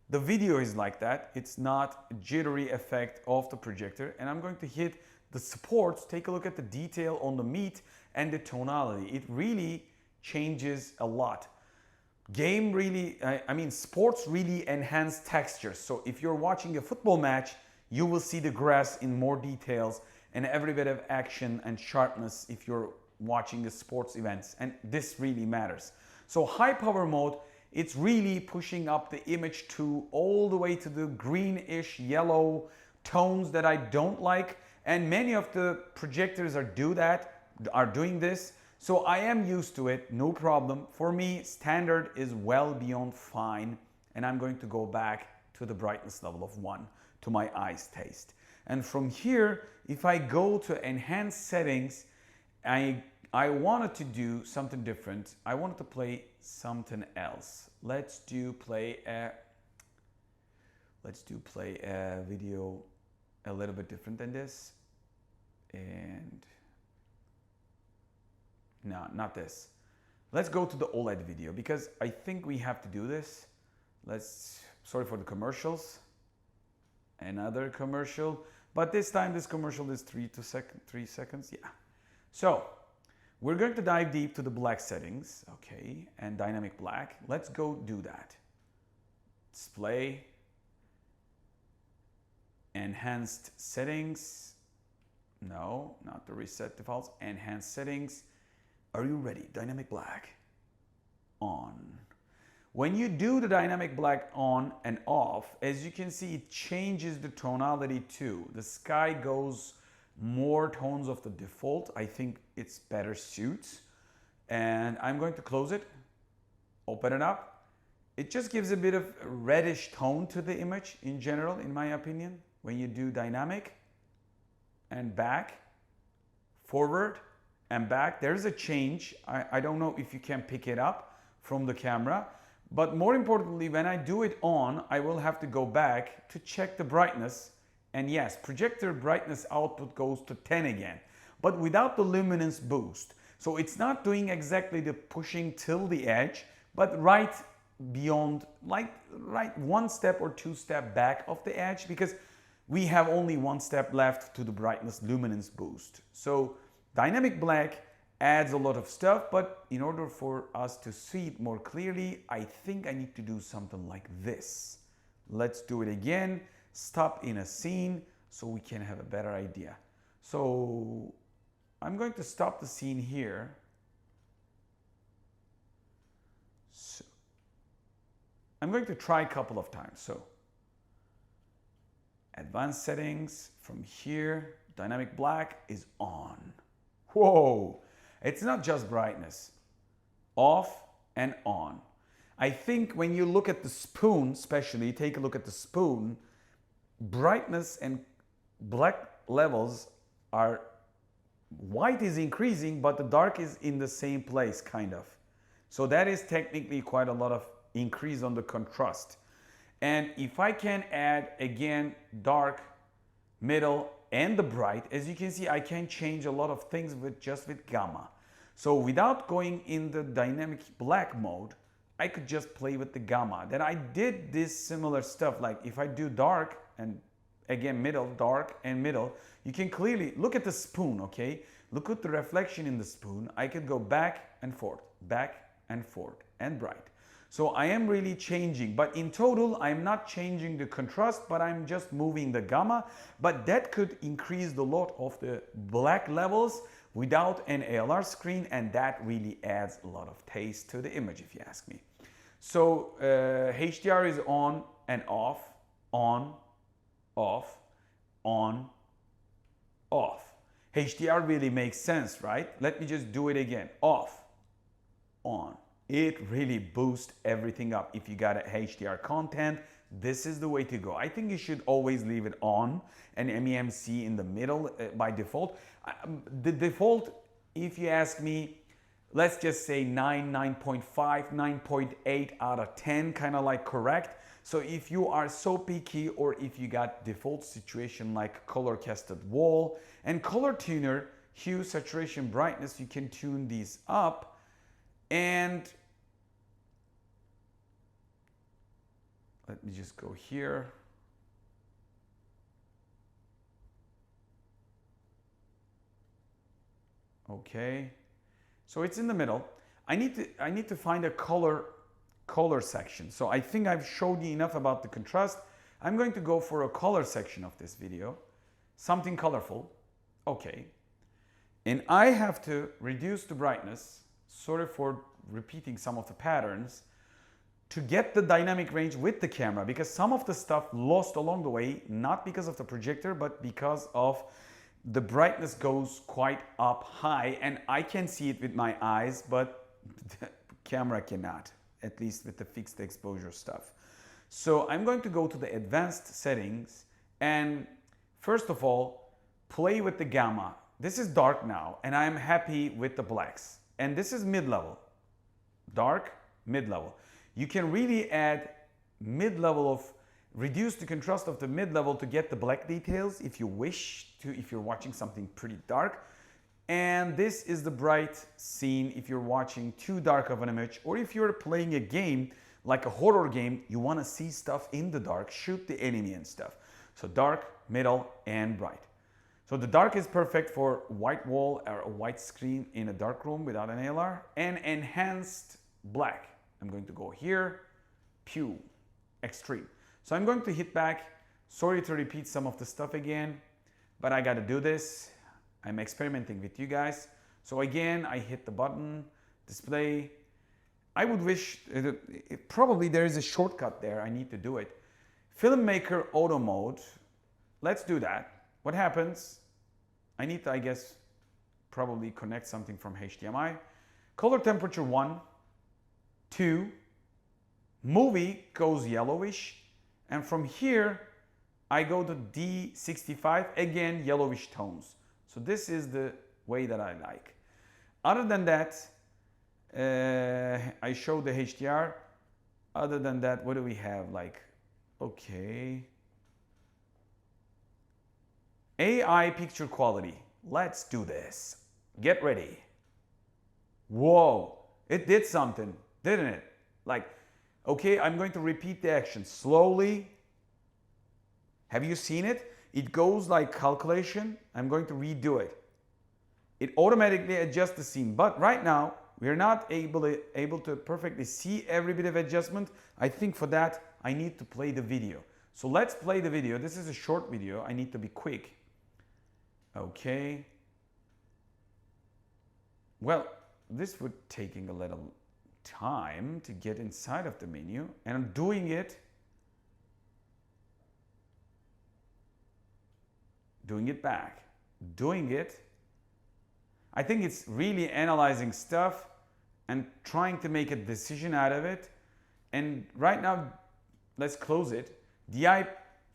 the video is like that. It's not a jittery effect of the projector. And I'm going to hit the sports. Take a look at the detail on the meat and the tonality. It really changes a lot. Game really, sports really enhance textures. So if you're watching a football match, you will see the grass in more details and every bit of action and sharpness if you're watching the sports events, and this really matters. So high power mode, it's really pushing up the image to all the way to the greenish yellow tones that I don't like, and many of the projectors are doing this. So I am used to it, no problem. For me, standard is well beyond fine, and I'm going to go back to the brightness level of 1 to my eye's taste. And from here, if I go to enhanced settings, I wanted to do something different. I wanted to play something else. Let's do play a video a little bit different than this. And no, not this. Let's go to the OLED video, because I think we have to do this. Sorry for the commercials. Another commercial, but this time this commercial is 3 seconds. Yeah. So we're going to dive deep to the black settings, okay, and dynamic black. Let's go do that. Display, enhanced settings. No, not the reset defaults. Enhanced settings. Are you ready? Dynamic black on. When you do the dynamic black on and off, as you can see, it changes the tonality too. The sky goes more tones of the default. I think it's better suits. And I'm going to close it, open it up. It just gives a bit of a reddish tone to the image in general, in my opinion. When you do dynamic and back, forward and back, there's a change. I don't know if you can pick it up from the camera. But more importantly, when I do it on, I will have to go back to check the brightness. And yes, projector brightness output goes to 10 again, but without the luminance boost. So it's not doing exactly the pushing till the edge, but right beyond, like right 1 step or 2 step back of the edge, because we have only 1 step left to the brightness luminance boost. So dynamic black adds a lot of stuff, but in order for us to see it more clearly, I think I need to do something like this. Let's do it again. Stop in a scene so we can have a better idea. So I'm going to stop the scene here. So I'm going to try a couple of times. So advanced settings from here, dynamic black is on. Whoa! It's not just brightness, off and on. I think when you look at the spoon, especially, take a look at the spoon, brightness and black levels are, white is increasing, but the dark is in the same place, kind of. So that is technically quite a lot of increase on the contrast. And if I can add, again, dark, middle, and the bright, as you can see, I can change a lot of things with gamma. So without going in the dynamic black mode, I could just play with the gamma. Then I did this similar stuff, like if I do dark and again middle, dark and middle, you can clearly look at the spoon, okay? Look at the reflection in the spoon. I could go back and forth and bright. So I am really changing, but in total, I'm not changing the contrast, but I'm just moving the gamma. But that could increase the lot of the black levels without an ALR screen, and that really adds a lot of taste to the image, if you ask me. So HDR is on and off, on, off, on, off. HDR really makes sense, right? Let me just do it again. Off, on. It really boosts everything up. If you got a HDR content, this is the way to go. I think you should always leave it on and MEMC in the middle by default. The default, if you ask me, let's just say 9.5, 9.8 out of 10, kind of like correct. So if you are so picky, or if you got default situation like color casted wall and color tuner, hue, saturation, brightness, you can tune these up. And let me just go here. Okay, so it's in the middle. I need to find a color section. So I think I've showed you enough about the contrast. I'm going to go for a color section of this video, something colorful. Okay, and I have to reduce the brightness, sorry for repeating some of the patterns, to get the dynamic range with the camera, because some of the stuff lost along the way, not because of the projector, but because of the brightness goes quite up high, and I can see it with my eyes, but the camera cannot, at least with the fixed exposure stuff. So I'm going to go to the advanced settings, and first of all, play with the gamma. This is dark now, and I'm happy with the blacks. And this is mid-level, dark, mid-level. You can really add mid-level of, reduce the contrast of the mid-level to get the black details if you wish to, if you're watching something pretty dark. And this is the bright scene if you're watching too dark of an image, or if you're playing a game like a horror game, you want to see stuff in the dark, shoot the enemy and stuff. So dark, middle, and bright. So the dark is perfect for white wall or a white screen in a dark room without an ALR, and enhanced black. I'm going to go here, pew, extreme. So I'm going to hit back. Sorry to repeat some of the stuff again, but I got to do this. I'm experimenting with you guys. So again, I hit the button, display. I would wish, probably there is a shortcut there. I need to do it. Filmmaker auto mode. Let's do that. What happens? I need to, I guess, probably connect something from HDMI. Color temperature 1, 2. Movie goes yellowish. And from here, I go to D65, again, yellowish tones. So this is the way that I like. Other than that, I showed the HDR. Other than that, what do we have? Like, okay. AI picture quality. Let's do this. Get ready. Whoa, it did something, didn't it? Like, okay, I'm going to repeat the action slowly. Have you seen it? It goes like calculation. I'm going to redo it. It automatically adjusts the scene, but right now we're not able to perfectly see every bit of adjustment. I think for that I need to play the video. So let's play the video. This is a short video. I need to be quick. Okay. Well, this would taking a little time to get inside of the menu, and I'm doing it back, doing it. I think it's really analyzing stuff and trying to make a decision out of it. And right now, let's close it. DI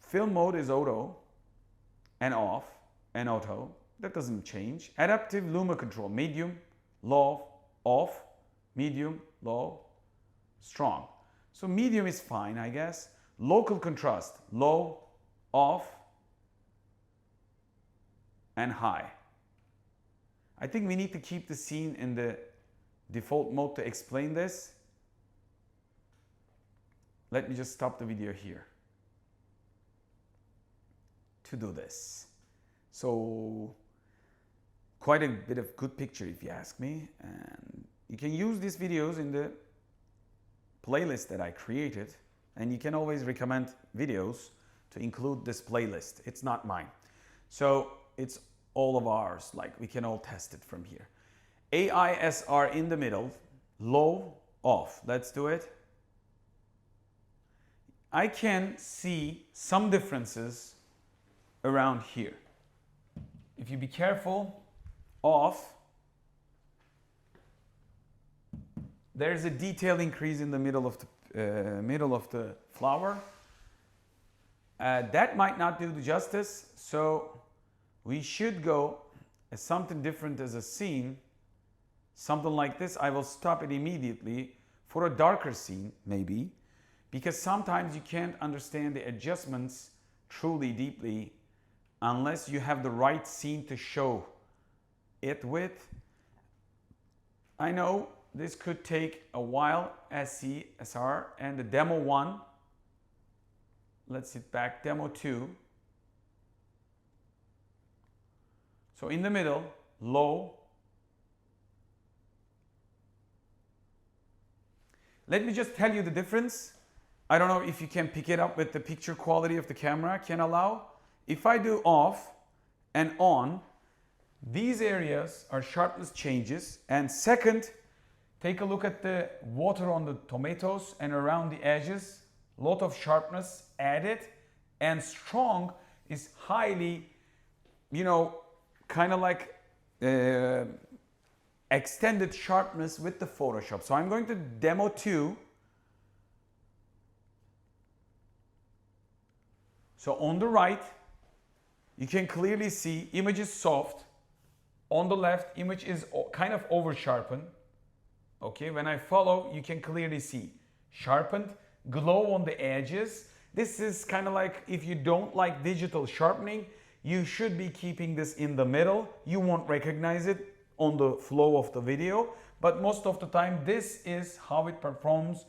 film mode is auto and off and auto. That doesn't change. Adaptive luma control, medium, low, off, medium, low, strong. So medium is fine, I guess. Local contrast, low, off, and high. I think we need to keep the scene in the default mode to explain this. Let me just stop the video here to do this. So quite a bit of good picture if you ask me, and you can use these videos in the playlist that I created, and you can always recommend videos to include this playlist. It's not mine. So it's all of ours, like we can all test it from here. AISR in the middle, low, off. Let's do it. I can see some differences around here. If you be careful, off, there's a detail increase in the middle of the flower. That might not do the justice, so we should go as something different as a scene, something like this. I will stop it immediately for a darker scene, maybe, because sometimes you can't understand the adjustments truly deeply unless you have the right scene to show it with. I know this could take a while, SR, and the demo 1. Let's hit back, demo 2. So in the middle, low. Let me just tell you the difference. I don't know if you can pick it up with the picture quality of the camera can allow. If I do off and on, these areas are sharpness changes. And second, take a look at the water on the tomatoes and around the edges. A lot of sharpness added, and strong is highly, kind of like extended sharpness with the Photoshop. So I'm going to demo 2. So on the right, you can clearly see image is soft. On the left, image is kind of over sharpened. Okay, when I follow, you can clearly see sharpened, glow on the edges. This is kind of like, if you don't like digital sharpening, you should be keeping this in the middle. You won't recognize it on the flow of the video, but most of the time, this is how it performs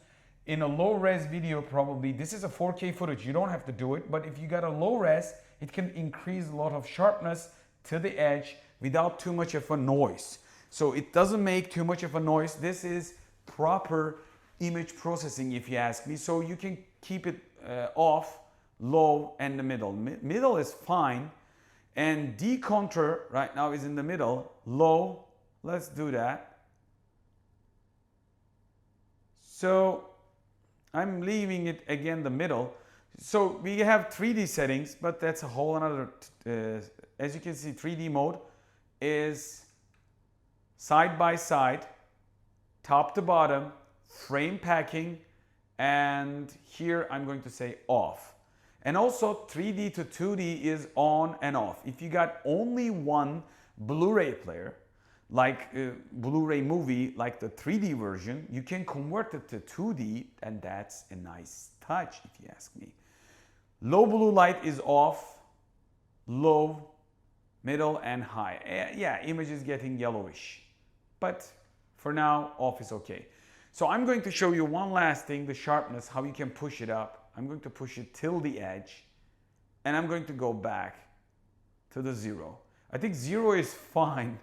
in a low res video, probably, this is a 4K footage, you don't have to do it, but if you got a low res, it can increase a lot of sharpness to the edge without too much of a noise. So it doesn't make too much of a noise. This is proper image processing, if you ask me. So you can keep it off, low, and the middle. Middle is fine. And decontour right now is in the middle, low. Let's do that. So I'm leaving it again the middle. So we have 3D settings, but that's a whole another, as you can see, 3D mode is side by side, top to bottom, frame packing, and here I'm going to say off. And also 3D to 2D is on and off. If you got only one Blu-ray player, like a Blu-ray movie, like the 3D version, you can convert it to 2D, and that's a nice touch if you ask me. Low blue light is off, low, middle, and high. Yeah, image is getting yellowish, but for now, off is okay. So I'm going to show you one last thing, the sharpness, how you can push it up. I'm going to push it till the edge, and I'm going to go back to the 0. I think 0 is fine,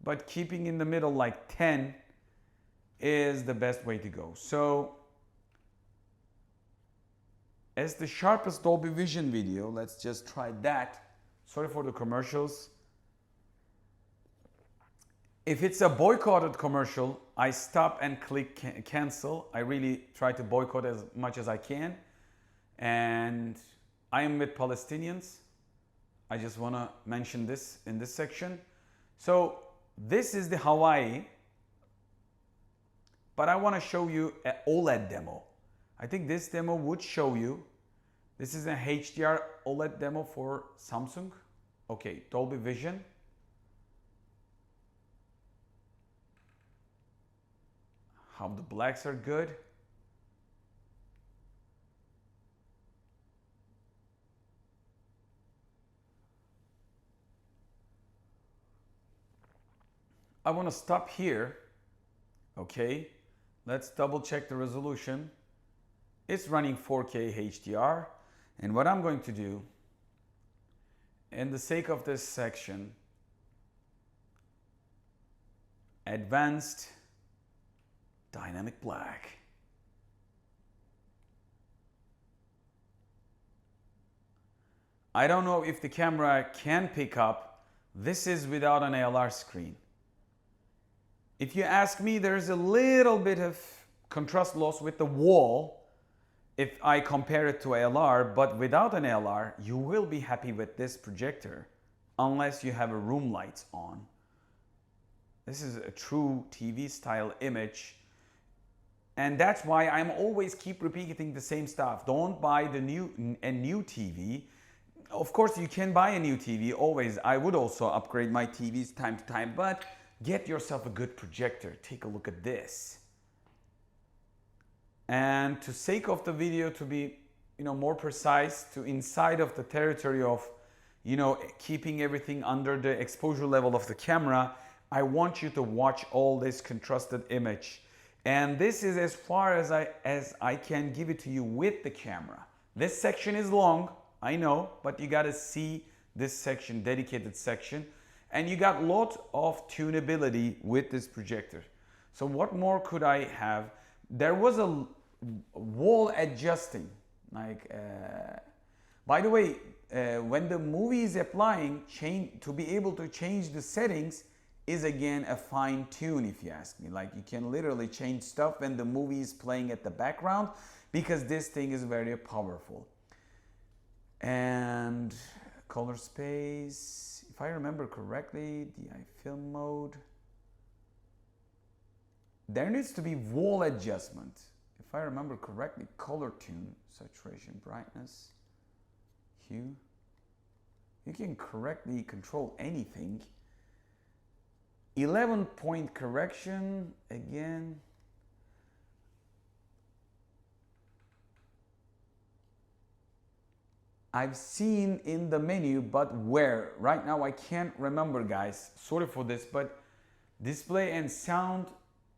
but keeping in the middle like 10 is the best way to go. So as the sharpest Dolby Vision video, let's just try that. Sorry for the commercials. If it's a boycotted commercial, I stop and click cancel. I really try to boycott as much as I can. And I am with Palestinians. I just want to mention this in this section. So this is the Hawaii, but I want to show you an OLED demo. I think this demo would show you. This is a HDR OLED demo for Samsung. Okay, Dolby Vision. How the blacks are good. I want to stop here. Okay, let's double check the resolution. It's running 4K HDR, and what I'm going to do, in the sake of this section, advanced dynamic black. I don't know if the camera can pick up. This is without an ALR screen. If you ask me, there's a little bit of contrast loss with the wall if I compare it to ALR, but without an ALR, you will be happy with this projector unless you have a room lights on. This is a true TV style image, and that's why I'm always keep repeating the same stuff. Don't buy a new TV. Of course, you can buy a new TV always. I would also upgrade my TVs time to time, but get yourself a good projector. Take a look at this. And to sake of the video to be, more precise, to inside of the territory of, keeping everything under the exposure level of the camera, I want you to watch all this contrasted image. And this is as far as I can give it to you with the camera. This section is long, I know, but you gotta see this section, dedicated section. And you got a lot of tunability with this projector. So what more could I have? There was a wall adjusting. By the way, when the movie is applying, to be able to change the settings is again a fine tune, if you ask me. Like, you can literally change stuff when the movie is playing at the background, because this thing is very powerful. And color space, if I remember correctly, DI film mode. There needs to be wall adjustment. If I remember correctly, color tune, saturation, brightness, hue. You can correctly control anything. 11-point correction, again. I've seen in the menu, but where? Right now I can't remember, guys. Sorry for this, but display and sound,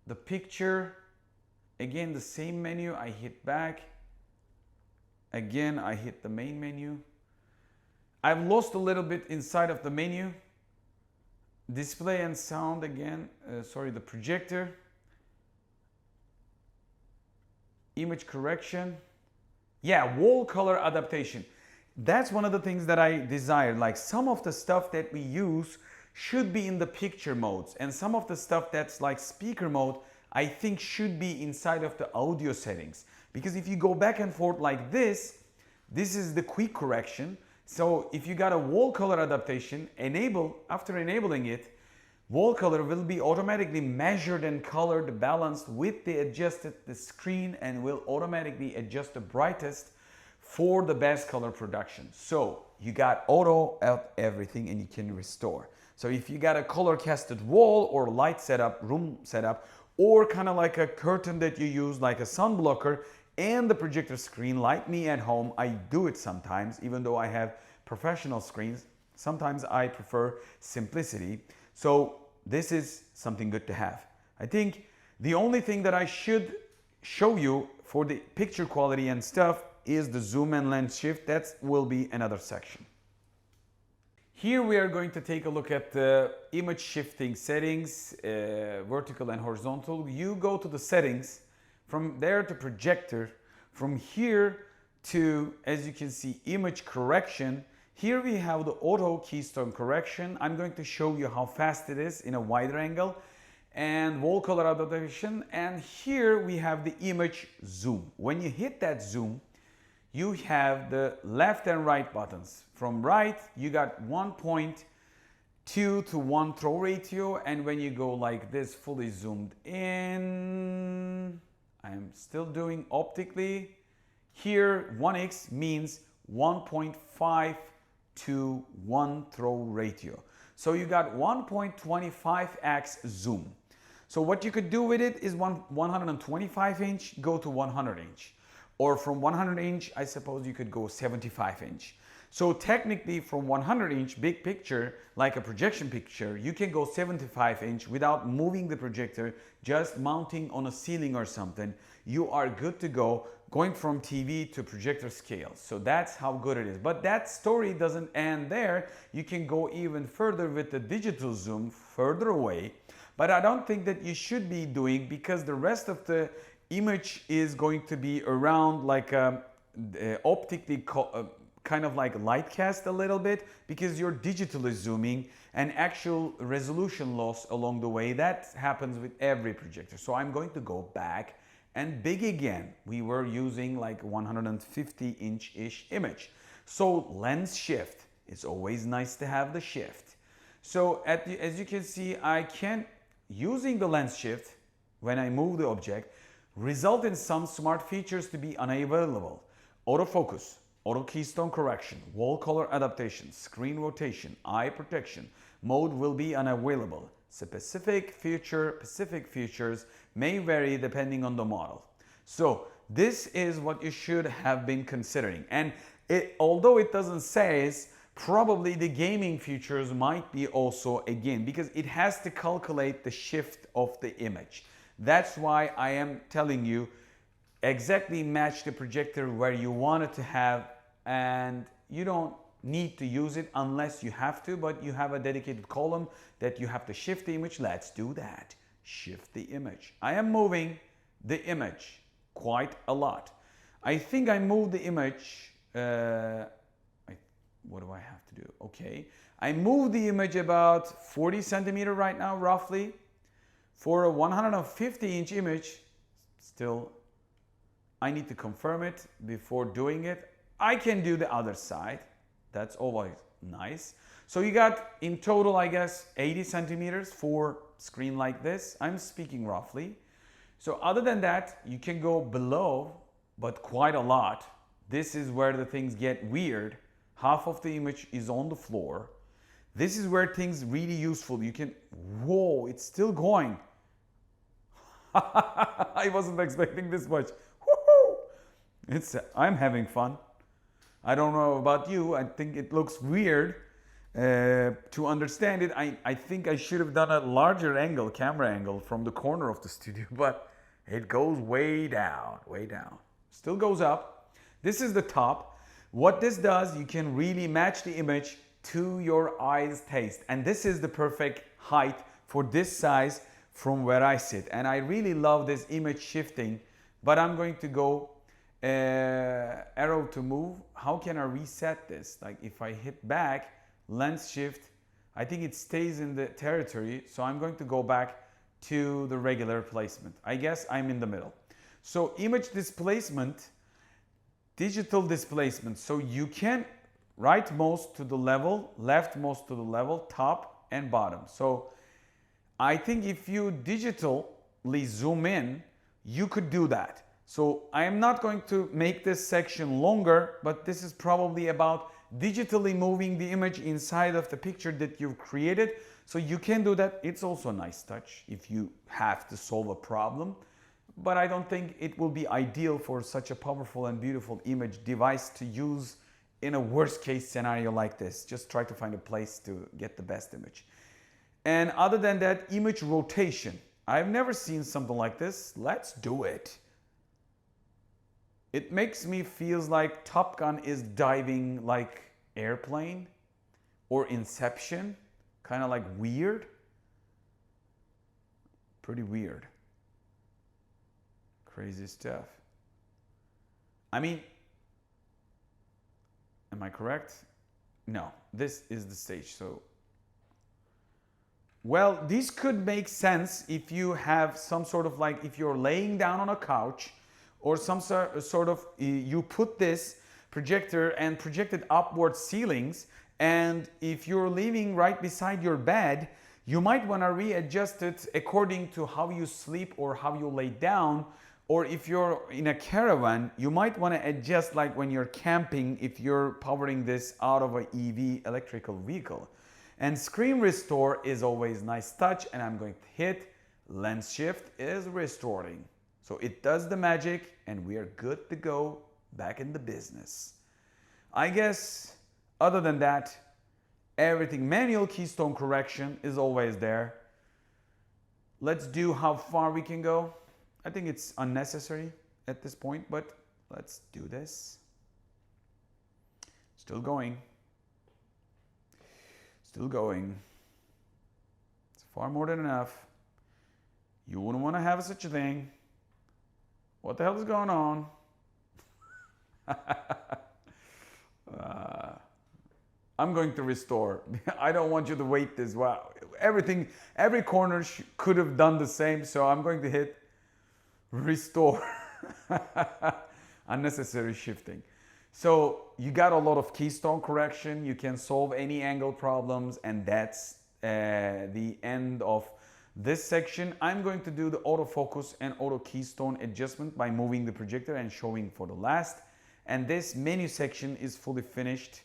the picture, Again, the same menu, I hit back. Again, I hit the main menu. I've lost a little bit inside of the menu. Display and sound again, the projector. Image correction. Yeah, wall color adaptation. That's one of the things that I desire. Like some of the stuff that we use should be in the picture modes, and some of the stuff that's like speaker mode, I think should be inside of the audio settings. Because if you go back and forth like this is the quick correction. So if you got a wall color adaptation, after enabling it, wall color will be automatically measured and colored, balanced with the screen, and will automatically adjust the brightest for the best color production. So you got auto of everything, and you can restore. So if you got a color casted wall or light setup, room setup, or kind of like a curtain that you use like a sun blocker, and the projector screen, like me at home, I do it sometimes, even though I have professional screens. Sometimes I prefer simplicity. So this is something good to have. I think the only thing that I should show you for the picture quality and stuff is the zoom and lens shift. That will be another section. Here we are going to take a look at the image shifting settings, vertical and horizontal. You go to the settings, from there to projector, from here to, as you can see, image correction. Here we have the auto keystone correction. I'm going to show you how fast it is in a wider angle, and wall color adaptation. And here we have the image zoom. When you hit that zoom, you have the left and right buttons. From right, you got 1.2 to 1 throw ratio, and when you go like this, fully zoomed in, I'm still doing optically. Here, 1x means 1.5 to 1 throw ratio. So you got 1.25x zoom. So what you could do with it is 125 inch, go to 100 inch. Or from 100 inch, I suppose you could go 75 inch. So technically from 100 inch big picture, like a projection picture, you can go 75 inch without moving the projector, just mounting on a ceiling or something. You are good to go, going from TV to projector scale. So that's how good it is. But that story doesn't end there. You can go even further with the digital zoom further away. But I don't think that you should be doing, because the rest of the image is going to be around like optically kind of like light cast a little bit, because you're digitally zooming, and actual resolution loss along the way. That happens with every projector. So I'm going to go back and big again. We were using like 150 inch-ish image. So lens shift, it's always nice to have the shift. So as you can see, I can, using the lens shift, when I move the object, result in some smart features to be unavailable. Autofocus, auto keystone correction, wall color adaptation, screen rotation, eye protection mode will be unavailable. Specific features may vary depending on the model. So this is what you should have been considering. And although it doesn't say, probably the gaming features might be also, again, because it has to calculate the shift of the image. That's why I am telling you, exactly match the projector where you want it to have, and you don't need to use it unless you have to, but you have a dedicated column that you have to shift the image. Let's do that. Shift the image. I am moving the image quite a lot. I think I moved the image, what do I have to do? Okay. I moved the image about 40 centimeter right now, roughly. For a 150 inch image, still, I need to confirm it before doing it. I can do the other side. That's always nice. So you got in total, I guess, 80 centimeters for screen like this. I'm speaking roughly. So other than that, you can go below, but quite a lot. This is where the things get weird. Half of the image is on the floor. This is where things really useful. You can, whoa, it's still going. I wasn't expecting this much. Woohoo! I'm having fun. I don't know about you. I think it looks weird. To understand it, I think I should have done a larger angle, camera angle from the corner of the studio, but It goes way down, way down. Still goes up. This is the top. What this does, you can really match the image to your eye's taste. And this is the perfect height for this size from where I sit. And I really love this image shifting, but I'm going to go arrow to move. How can I reset this? Like if I hit back, lens shift, I think it stays in the territory. So I'm going to go back to the regular placement. I guess I'm in the middle. So image displacement, digital displacement. So you can rightmost to the level, leftmost to the level, top and bottom. So I think if you digitally zoom in, you could do that. So I am not going to make this section longer, but this is probably about digitally moving the image inside of the picture that you've created. So you can do that. It's also a nice touch if you have to solve a problem. But I don't think it will be ideal for such a powerful and beautiful image device to use in a worst case scenario like this. Just try to find a place to get the best image. And other than that, image rotation. I've never seen something like this. Let's do it. It makes me feel like Top Gun is diving like airplane or Inception. Kind of like weird. Pretty weird. Crazy stuff. I mean, am I correct? No, this is the stage. So, well, this could make sense if you have some sort of like, if you're laying down on a couch or some sort of, you put this projector and projected upward ceilings, and if you're living right beside your bed, you might want to readjust it according to how you sleep or how you lay down. Or if you're in a caravan, you might want to adjust like when you're camping if you're powering this out of an EV electrical vehicle. And screen restore is always nice touch, and I'm going to hit lens shift is restoring. So it does the magic and we are good to go back in the business. I guess other than that, everything, manual keystone correction is always there. Let's do how far we can go. I think it's unnecessary at this point, but let's do this. Still going. Still going. It's far more than enough. You wouldn't want to have such a thing. What the hell is going on? I'm going to restore. I don't want you to wait this while. Everything, every corner could have done the same, so I'm going to hit restore. Unnecessary shifting. So you got a lot of keystone correction. You can solve any angle problems, and that's the end of this section. I'm going to do the autofocus and auto keystone adjustment by moving the projector and showing for the last. And this menu section is fully finished.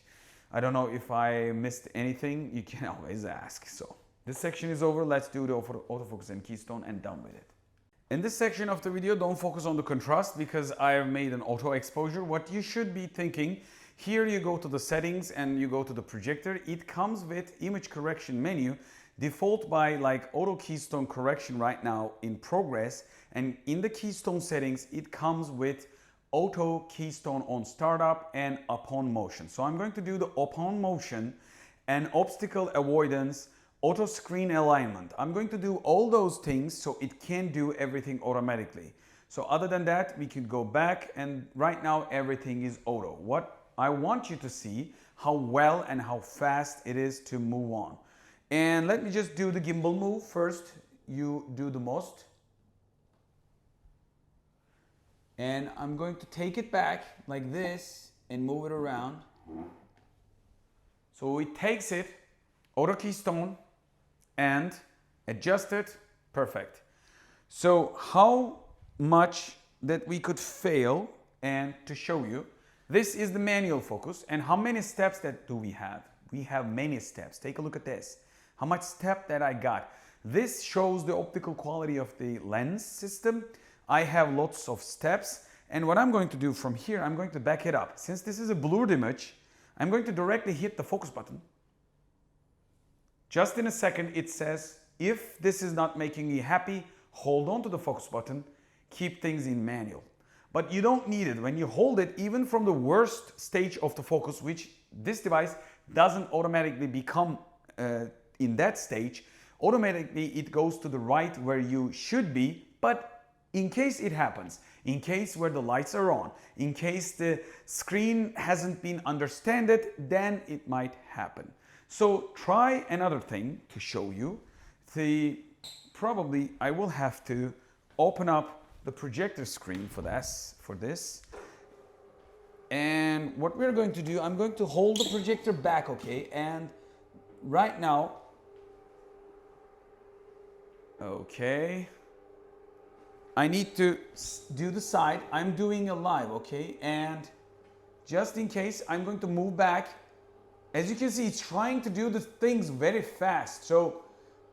I don't know if I missed anything. You can always ask. So this section is over. Let's do the autofocus and keystone and done with it. In this section of the video, don't focus on the contrast because I have made an auto exposure. What you should be thinking, here you go to the settings and you go to the projector. It comes with image correction menu, default by like auto keystone correction right now in progress. And in the keystone settings, it comes with auto keystone on startup and upon motion. So I'm going to do the upon motion and obstacle avoidance, auto screen alignment. I'm going to do all those things so it can do everything automatically. So other than that, we can go back, and right now everything is auto. What I want you to see how well and how fast it is to move on. And let me just do the gimbal move first. You do the most. And I'm going to take it back like this and move it around. So it takes it, auto keystone, and adjust it, perfect. So how much that we could fail, and to show you, this is the manual focus, and how many steps that do we have? We have many steps. Take a look at this. How much step that I got. This shows the optical quality of the lens system. I have lots of steps, and what I'm going to do from here, I'm going to back it up. Since this is a blurred image, I'm going to directly hit the focus button. Just in a second, it says, if this is not making you happy, hold on to the focus button, keep things in manual. But you don't need it. When you hold it, even from the worst stage of the focus, which this device doesn't automatically become in that stage, automatically it goes to the right where you should be. But in case it happens, in case where the lights are on, in case the screen hasn't been understood, then it might happen. So try another thing to show you. Probably I will have to open up the projector screen for this. And what we're going to do, I'm going to hold the projector back, okay? And right now, okay, I need to do the side. I'm doing a live, okay? And just in case, I'm going to move back. As you can see, it's trying to do the things very fast. So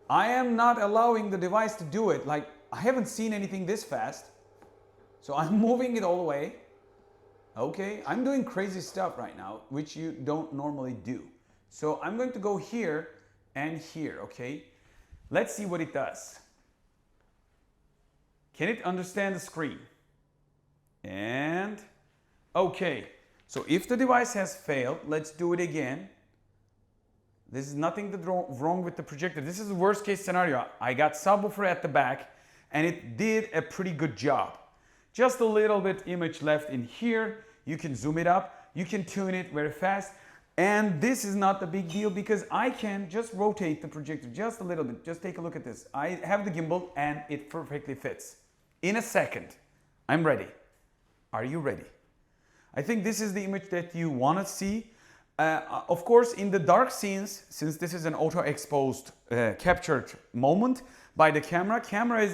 I am not allowing the device to do it. Like, I haven't seen anything this fast. So I'm moving it all the way. Okay, I'm doing crazy stuff right now, which you don't normally do. So I'm going to go here and here, okay? Let's see what it does. Can it understand the screen? And, okay. So if the device has failed, let's do it again. This is nothing wrong with the projector. This is the worst case scenario. I got subwoofer at the back and it did a pretty good job. Just a little bit image left in here. You can zoom it up. You can tune it very fast. And this is not the big deal because I can just rotate the projector just a little bit. Just take a look at this. I have the gimbal and it perfectly fits. In a second, I'm ready. Are you ready? I think this is the image that you want to see. Of course, in the dark scenes, since this is an auto-exposed captured moment by the camera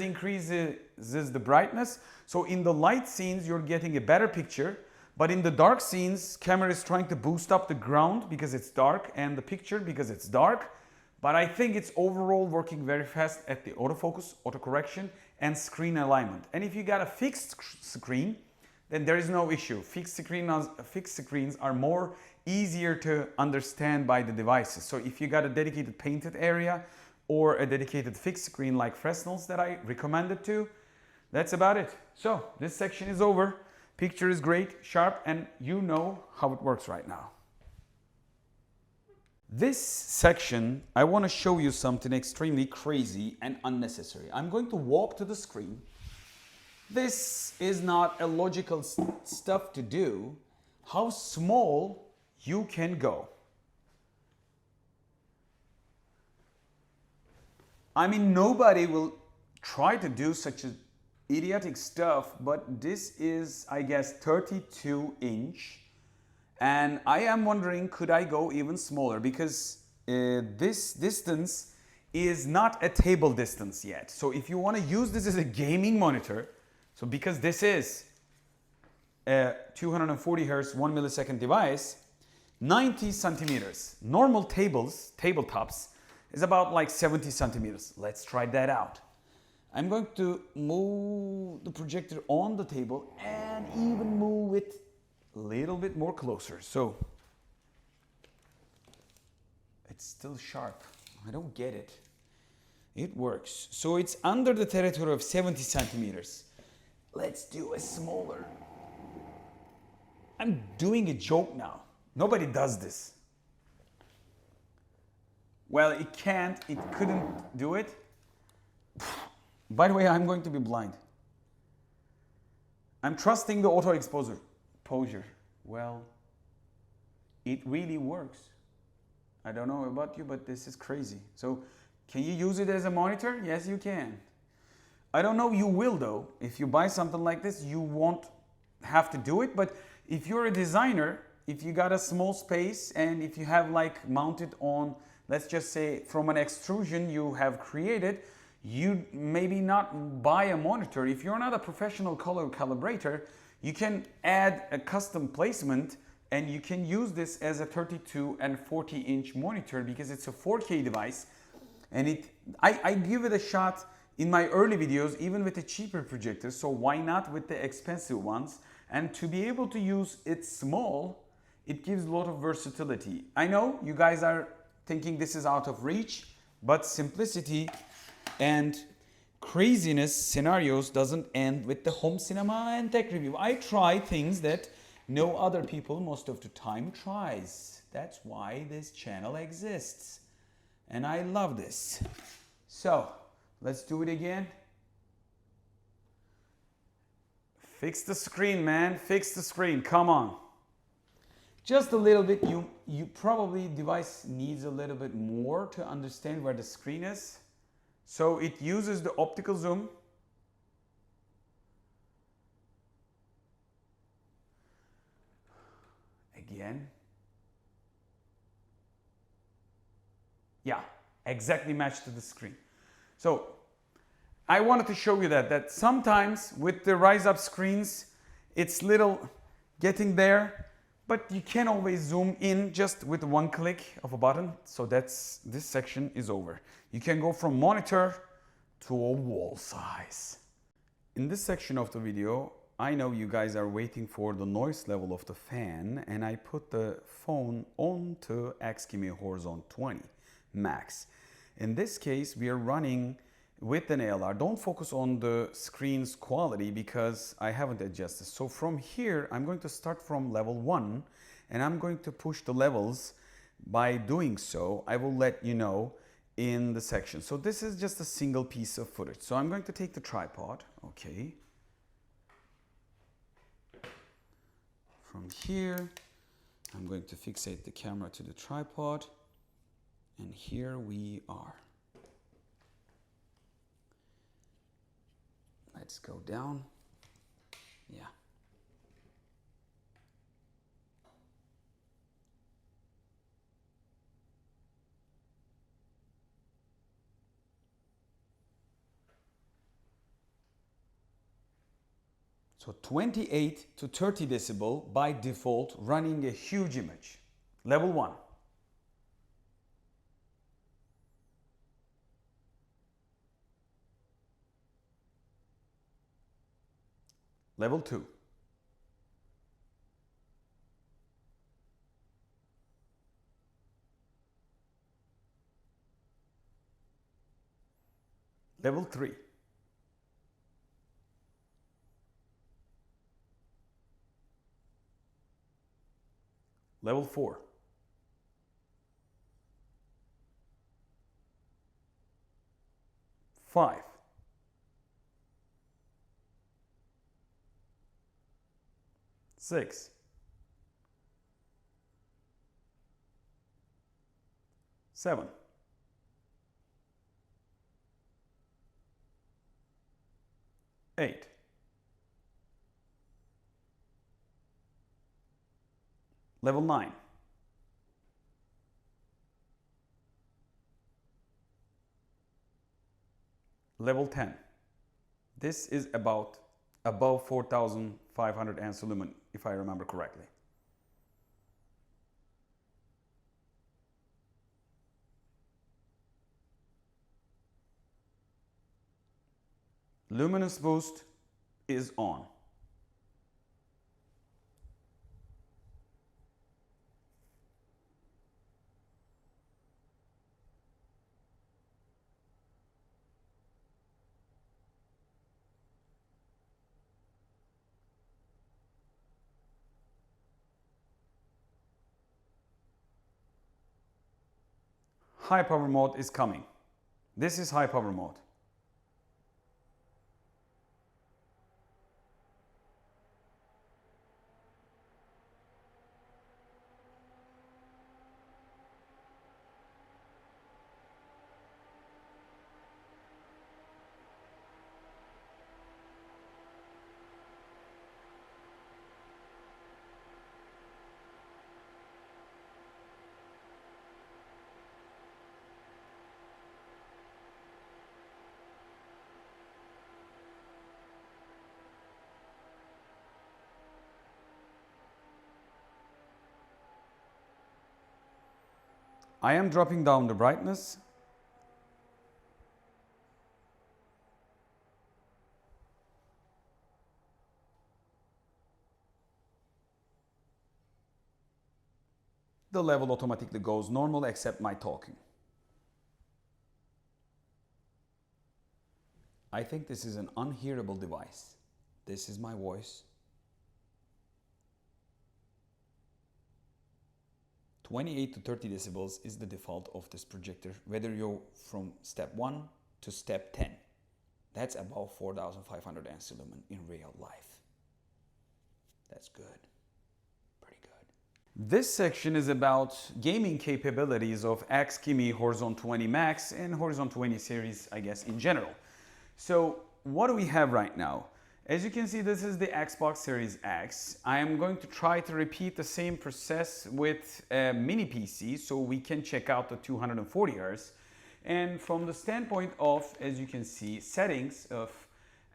increases the brightness. So in the light scenes, you're getting a better picture. But in the dark scenes, camera is trying to boost up the ground because it's dark and the picture because it's dark. But I think it's overall working very fast at the autofocus, autocorrection, and screen alignment. And if you got a fixed screen, then there is no issue. Fixed screens are more easier to understand by the devices. So if you got a dedicated painted area or a dedicated fixed screen like Fresnel's that I recommended to, that's about it. So this section is over. Picture is great, sharp, and you know how it works right now. This section, I want to show you something extremely crazy and unnecessary. I'm going to walk to the screen. This is not a logical stuff to do. How small you can go. I mean, nobody will try to do such a idiotic stuff, but this is, I guess, 32 inch. And I am wondering, could I go even smaller? Because this distance is not a table distance yet. So if you want to use this as a gaming monitor, so because this is a 240 Hertz 1 millisecond device, 90 centimeters. Normal tabletops, is about like 70 centimeters. Let's try that out. I'm going to move the projector on the table and even move it a little bit more closer. So it's still sharp. I don't get it. It works. So it's under the territory of 70 centimeters. Let's do a smaller. I'm doing a joke now. Nobody does this. Well, it couldn't do it. By the way, I'm going to be blind. I'm trusting the auto exposure. Well, it really works. I don't know about you, but this is crazy. So, can you use it as a monitor? Yes, you can. I don't know, you will though. If you buy something like this, you won't have to do it. But if you're a designer, if you got a small space and if you have like mounted on, let's just say from an extrusion you have created, you maybe not buy a monitor. If you're not a professional color calibrator, you can add a custom placement and you can use this as a 32 and 40 inch monitor because it's a 4K device. And I give it a shot in my early videos, even with a cheaper projector. So why not with the expensive ones? And to be able to use it small, it gives a lot of versatility. I know you guys are thinking this is out of reach, but simplicity and craziness scenarios doesn't end with the home cinema and tech review. I try things that no other people most of the time tries. That's why this channel exists. And I love this. So, let's do it again. Fix the screen, man. Fix the screen. Come on. Just a little bit. You probably device needs a little bit more to understand where the screen is. So it uses the optical zoom. Again. Yeah, exactly matched to the screen. So I wanted to show you that sometimes with the rise up screens, it's little getting there, but you can always zoom in just with one click of a button. So this section is over. You can go from monitor to a wall size. In this section of the video, I know you guys are waiting for the noise level of the fan, and I put the phone onto Xgimi Horizon 20 Max. In this case, we are running with an ALR. Don't focus on the screen's quality because I haven't adjusted. So from here, I'm going to start from level 1 and I'm going to push the levels. By doing so, I will let you know in the section. So this is just a single piece of footage. So I'm going to take the tripod, okay. From here, I'm going to fixate the camera to the tripod, and here we are. Let's go down. Yeah. So 28 to 30 decibel by default, running a huge image. Level 1. Level 2. Level 3. Level 4. Five. 6. 7. 8. 9. Level 10. This is about above 4,500 ANSI lumen, if I remember correctly. Luminance boost is on. High power mode is coming. This is high power mode. I am dropping down the brightness. The level automatically goes normal except my talking. I think this is an unhearable device. This is my voice. 28 to 30 decibels is the default of this projector, whether you're from step 1 to step 10. That's about 4,500 ANSI lumen in real life. That's good. Pretty good. This section is about gaming capabilities of Xgimi Horizon 20 Max and Horizon 20 series, I guess, in general. So what do we have right now? As you can see, this is the Xbox Series X. I am going to try to repeat the same process with a mini PC so we can check out the 240 Hz. And from the standpoint of, as you can see, settings of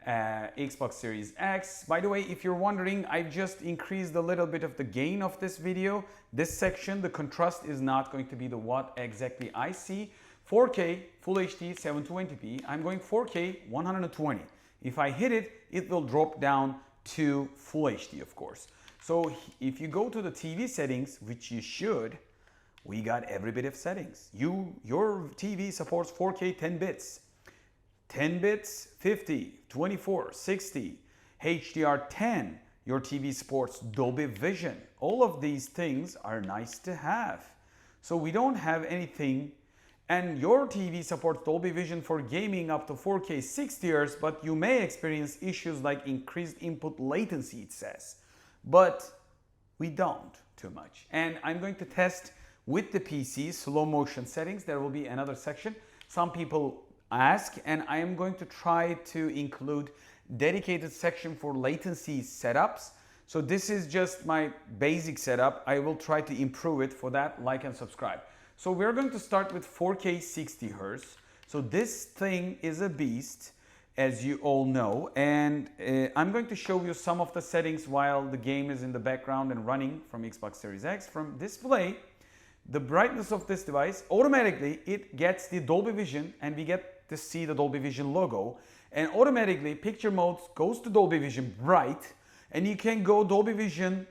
Xbox Series X. By the way, if you're wondering, I've just increased a little bit of the gain of this video. This section, the contrast is not going to be the what exactly I see. 4K, Full HD, 720p. I'm going 4K, 120. If I hit it, it will drop down to Full HD, of course. So if you go to the TV settings, which you should, we got every bit of settings. Your TV supports 4K 10 bits. 10 bits, 50, 24, 60, HDR10. Your TV supports Dolby Vision. All of these things are nice to have. So we don't have anything. And your TV supports Dolby Vision for gaming up to 4K 60 Hz, but you may experience issues like increased input latency, it says. But we don't too much. And I'm going to test with the PC slow motion settings. There will be another section. Some people ask, and I am going to try to include dedicated section for latency setups. So this is just my basic setup. I will try to improve it. For that, like and subscribe. So we're going to start with 4K 60 Hz. So this thing is a beast, as you all know, and I'm going to show you some of the settings while the game is in the background and running from Xbox Series X. From display, the brightness of this device, automatically it gets the Dolby Vision, and we get to see the Dolby Vision logo, and automatically picture mode goes to Dolby Vision bright, and you can go Dolby Vision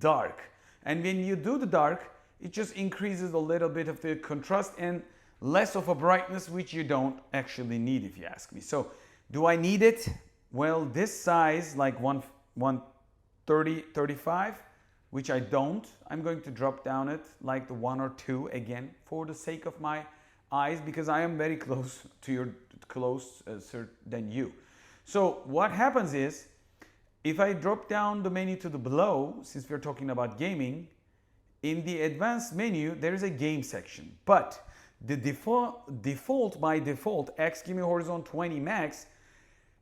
dark. And when you do the dark, it just increases a little bit of the contrast and less of a brightness, which you don't actually need, if you ask me. So do I need it? Well, this size, like 130, 35, which I don't. I'm going to drop down it like the 1 or 2 again for the sake of my eyes, because I am very close to your closer than you. So what happens is, if I drop down the menu to the below, since we're talking about gaming, in the advanced menu, there is a game section, but the default by default, Xgimi Horizon 20 Max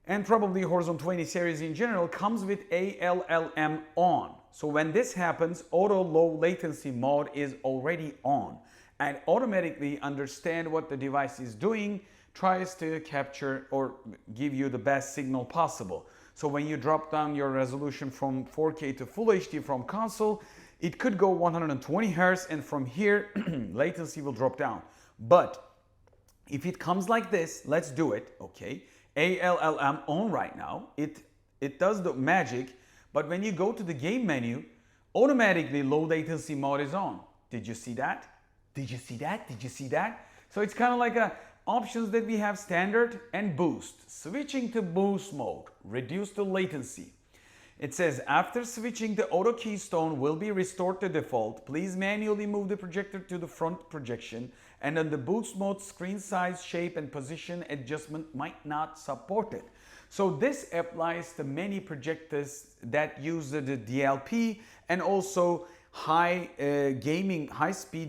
and probably Horizon 20 series in general comes with ALLM on. So when this happens, auto low latency mode is already on and automatically understand what the device is doing, tries to capture or give you the best signal possible. So when you drop down your resolution from 4K to Full HD from console, it could go 120 Hz, and from here, latency will drop down. But if it comes like this, let's do it, okay? ALLM on right now, it does the magic, but when you go to the game menu, automatically low latency mode is on. Did you see that? Did you see that? Did you see that? So it's kind of like options that we have: standard and boost. Switching to boost mode, reduce the latency. It says, after switching, the auto keystone will be restored to default. Please manually move the projector to the front projection, and on the boost mode, screen size, shape, and position adjustment might not support it. So this applies to many projectors that use the DLP and also high-speed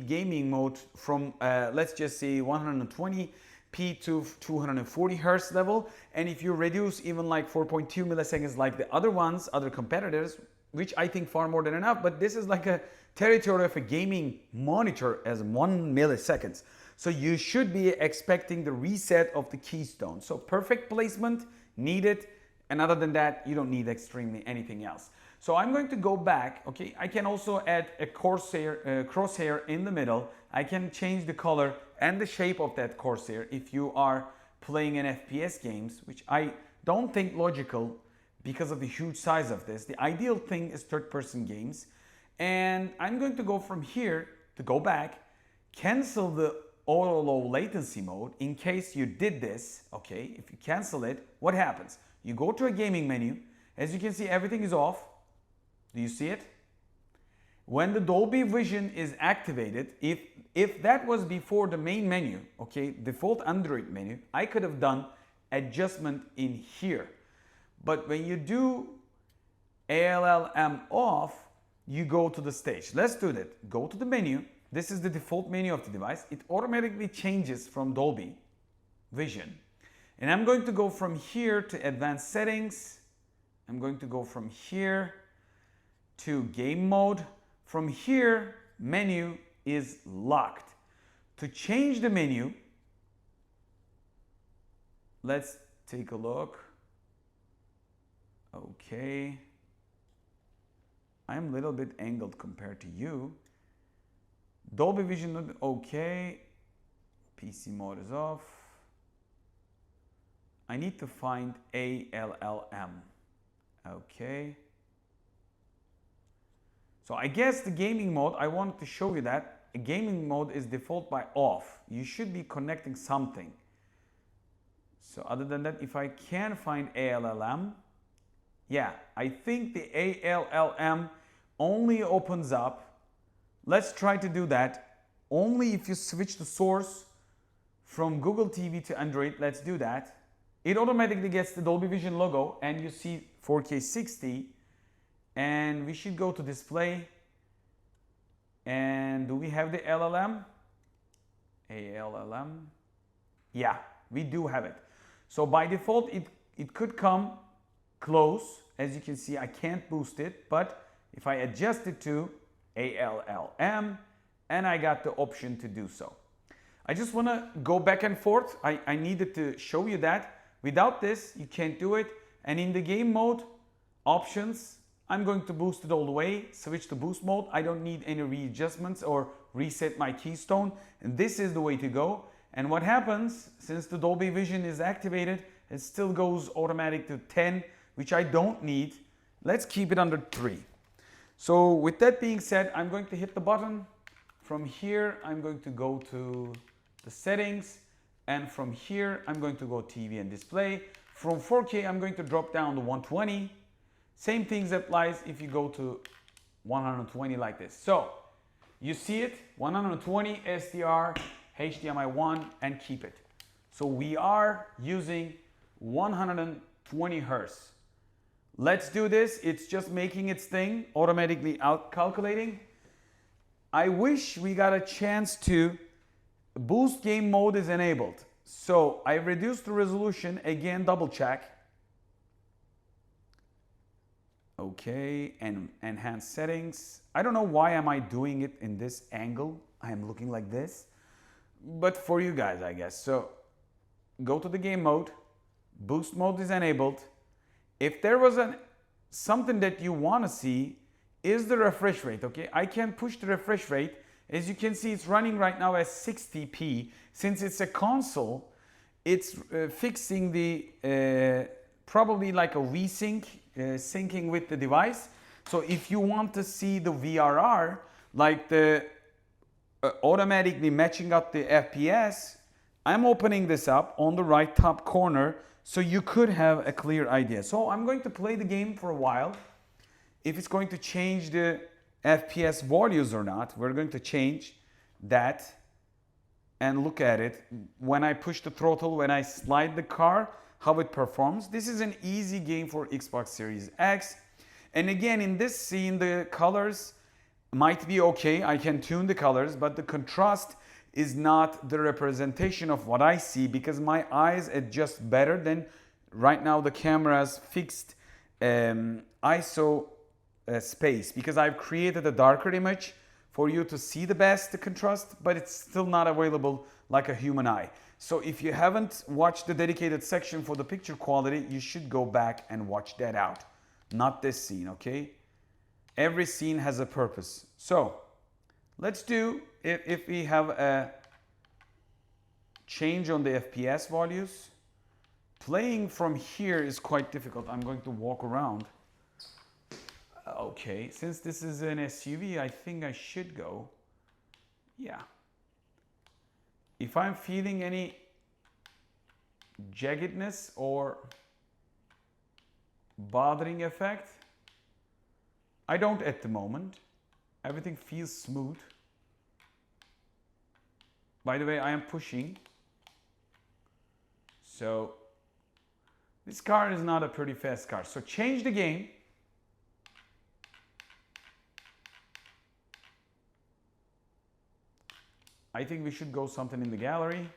gaming mode from, let's just say, 120p to 240 Hz level. And if you reduce even like 4.2 milliseconds like the other ones, other competitors, which I think far more than enough, but this is like a territory of a gaming monitor as 1 milliseconds. So you should be expecting the reset of the keystone. So perfect placement needed, and other than that, you don't need extremely anything else. So I'm going to go back, okay? I can also add a crosshair in the middle. I can change the color and the shape of that crosshair if you are playing in FPS games, which I don't think logical because of the huge size of this. The ideal thing is third-person games. And I'm going to go from here to go back, cancel the auto low latency mode, in case you did this, okay, if you cancel it, what happens? You go to a gaming menu. As you can see, everything is off. Do you see it? When the Dolby Vision is activated, if that was before the main menu, okay, default Android menu, I could have done adjustment in here. But when you do ALLM off, you go to the stage. Let's do that. Go to the menu. This is the default menu of the device. It automatically changes from Dolby Vision. And I'm going to go from here to advanced settings. I'm going to go from here to game mode. From here, menu is locked. To change the menu, let's take a look. Okay. I'm a little bit angled compared to you. Dolby Vision, okay. PC mode is off. I need to find ALLM. Okay. So I guess the gaming mode, I wanted to show you that a gaming mode is default by off. You should be connecting something. So other than that, if I can find ALLM, yeah, I think the ALLM only opens up. Let's try to do that. Only if you switch the source from Google TV to Android, let's do that. It automatically gets the Dolby Vision logo and you see 4K 60. And we should go to display. And do we have the LLM? ALLM? Yeah, we do have it. So by default, it could come close. As you can see, I can't boost it. But if I adjust it to ALLM, and I got the option to do so. I just want to go back and forth. I needed to show you that. Without this, you can't do it. And in the game mode, options, I'm going to boost it all the way, switch to boost mode. I don't need any readjustments or reset my keystone. And this is the way to go. And what happens, since the Dolby Vision is activated, it still goes automatic to 10, which I don't need. Let's keep it under 3. So with that being said, I'm going to hit the button. From here, I'm going to go to the settings. And from here, I'm going to go TV and display. From 4K, I'm going to drop down to 120. Same things applies if you go to 120 like this. So you see it, 120 SDR, HDMI 1, and keep it. So we are using 120 Hertz. Let's do this. It's just making its thing, automatically out calculating. I wish we got a chance to boost game mode is enabled. So I reduced the resolution, again, double check. Okay, and enhance settings. I don't know why am I doing it in this angle. I am looking like this, but for you guys, I guess. So go to the game mode, boost mode is enabled. If there was something that you want to see is the refresh rate, okay? I can push the refresh rate. As you can see, it's running right now as 60p. Since it's a console, it's fixing the probably like a VSync, syncing with the device. So if you want to see the VRR, like the automatically matching up the FPS, I'm opening this up on the right top corner so you could have a clear idea. So I'm going to play the game for a while. If it's going to change the FPS values or not, we're going to change that and look at it. When I push the throttle, when I slide the car, how it performs. This is an easy game for Xbox Series X. And again, in this scene, the colors might be okay. I can tune the colors, but the contrast is not the representation of what I see because my eyes adjust better than right now the camera's fixed ISO space, because I've created a darker image for you to see the best the contrast, but it's still not available like a human eye. So if you haven't watched the dedicated section for the picture quality, you should go back and watch that out. Not this scene, okay? Every scene has a purpose. So let's do, if we have a change on the FPS values, playing from here is quite difficult. I'm going to walk around. Okay, since this is an SUV, I think I should go. Yeah. if I'm feeling any jaggedness or bothering effect, I don't at the moment. Everything feels smooth. By the way, I am pushing. So this car is not a pretty fast car. So change the game. I think we should go something in the gallery.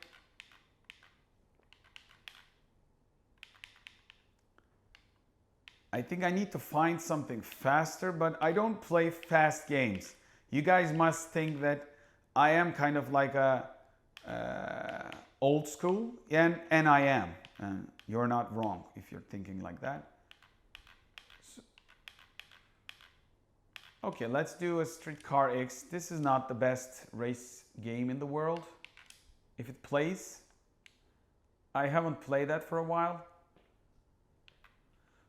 I think I need to find something faster, but I don't play fast games. You guys must think that I am kind of like a old school, and I am. And you're not wrong if you're thinking like that. So, okay, let's do a Streetcar X. This is not the best race game in the world. If it plays, I haven't played that for a while.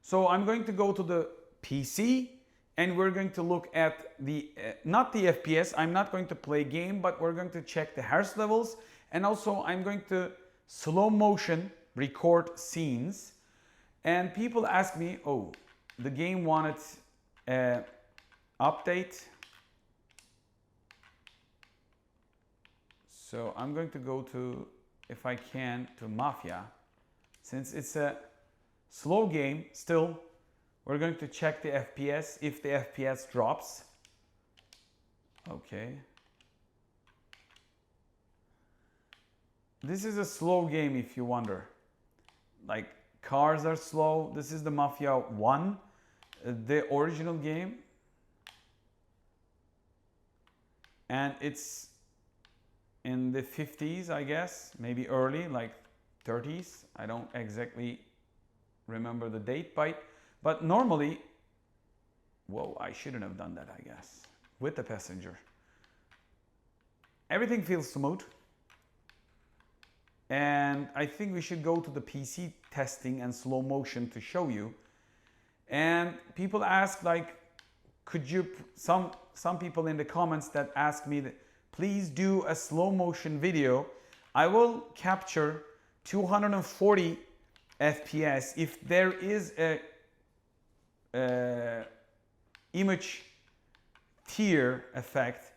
So I'm going to go to the PC and we're going to look at the, not the FPS, I'm not going to play game, but we're going to check the hertz levels, and also I'm going to slow motion record scenes. And people ask me, oh, the game wanted an update. So I'm going to go to, if I can, to Mafia. Since it's a slow game, still, we're going to check the FPS, if the FPS drops. Okay. This is a slow game if you wonder. Like, cars are slow. This is the Mafia 1, the original game. And it's in the 50s, I guess, maybe early, like 30s. I don't exactly remember the date, but normally, whoa, I shouldn't have done that, I guess, with the passenger. Everything feels smooth. And I think we should go to the PC testing and slow motion to show you. And people ask, like, could you, some people in the comments that ask me that, please do a slow motion video. I will capture 240 FPS if there is a image tear effect,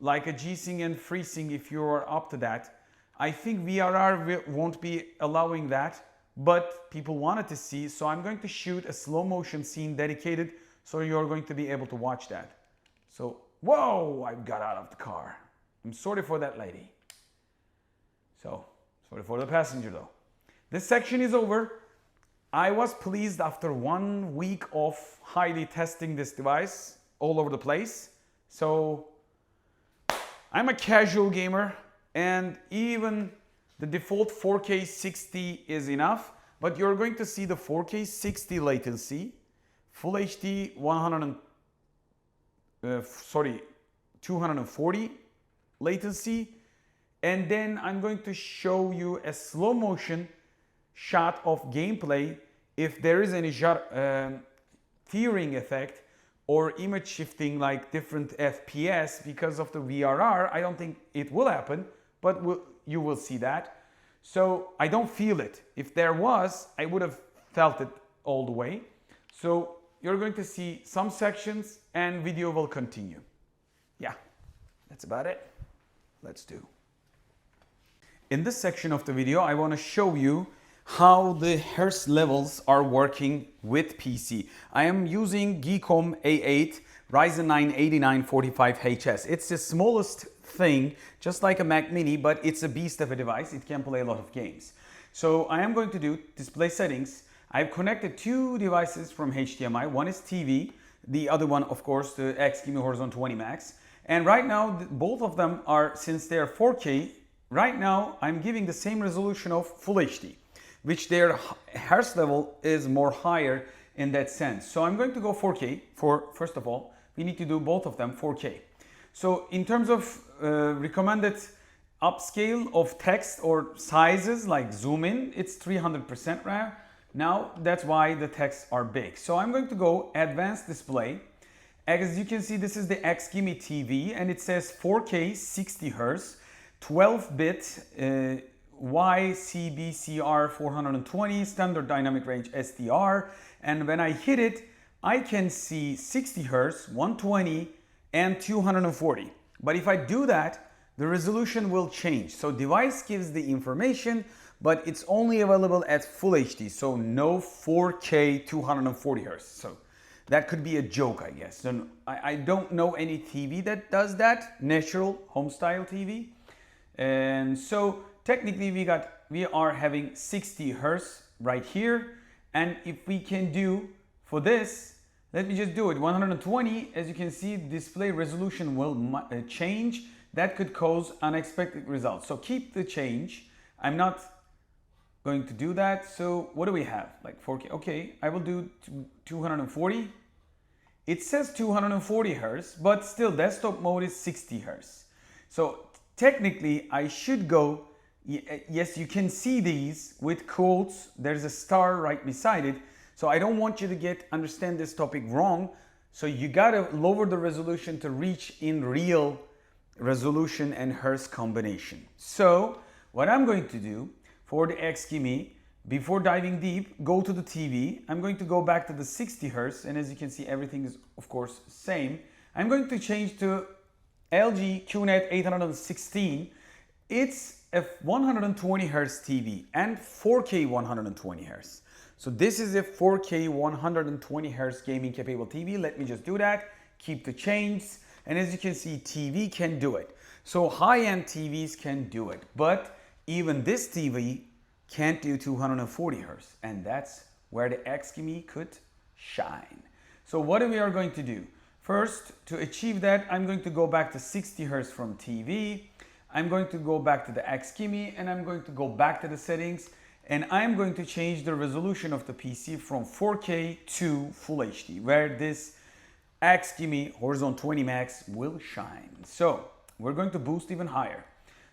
like a G-Sync and FreeSync if you are up to that. I think VRR won't be allowing that, but people wanted to see, so I'm going to shoot a slow motion scene dedicated, so you're going to be able to watch that. So, whoa, I got out of the car. I'm sorry for that lady. So, sorry for the passenger though. This section is over. I was pleased after 1 week of highly testing this device all over the place. So, I'm a casual gamer, and even the default 4K 60 is enough, but you're going to see the 4K 60 latency, Full HD 240 latency, and then I'm going to show you a slow motion shot of gameplay if there is any tearing effect or image shifting, like different FPS because of the VRR. I don't think it will happen, but you will see that. So I don't feel it. If there was, I would have felt it all the way. So you're going to see some sections and video will continue. Yeah, that's about it. Let's do. In this section of the video, I want to show you how the hertz levels are working with PC. I am using Geekom A8 Ryzen 9 8945HS. It's the smallest thing, just like a Mac Mini, but it's a beast of a device. It can play a lot of games. So I am going to do display settings. I've connected two devices from HDMI. One is TV, the other one, of course, the Xgimi Horizon 20 Max. And right now, both of them are, since they are 4K, right now I'm giving the same resolution of Full HD, which their hertz level is more higher in that sense. So I'm going to go 4K first of all, we need to do both of them 4K. So in terms of recommended upscale of text or sizes, like zoom in, it's 300% rare. Now that's why the texts are big. So I'm going to go advanced display. As you can see, this is the Xgimi TV and it says 4K 60 Hz. 12-bit YCBCR 420 standard dynamic range SDR, and when I hit it, I can see 60 Hz, 120, and 240. But if I do that, the resolution will change. So device gives the information, but it's only available at Full HD, so no 4K 240 Hz. So that could be a joke, I guess. So I don't know any TV that does that, natural home style TV. And so technically we are having 60 Hz right here. And if we can do for this, let me just do it. 120, as you can see, display resolution will change. That could cause unexpected results. So keep the change. I'm not going to do that. So what do we have? Like 4K. Okay, I will do 240. It says 240 Hz, but still desktop mode is 60 Hz. So technically I should go, yes, you can see these with quotes. There's a star right beside it. So I don't want you to understand this topic wrong. So you gotta lower the resolution to reach in real resolution and Hertz combination. So what I'm going to do for the Xgimi, before diving deep, go to the TV. I'm going to go back to the 60 Hz, and as you can see, everything is of course same. I'm going to change to LG QNET 816. It's a 120 Hz TV and 4K 120 Hz. So this is a 4K 120 Hz gaming capable TV. Let me just do that. Keep the chains. And as you can see, TV can do it. So high-end TVs can do it. But even this TV can't do 240 Hz. And that's where the Xgimi could shine. So what we are going to do? First, to achieve that, I'm going to go back to 60 Hz from TV. I'm going to go back to the Xgimi, and I'm going to go back to the settings. And I'm going to change the resolution of the PC from 4K to Full HD, where this Xgimi Horizon 20 Max will shine. So we're going to boost even higher.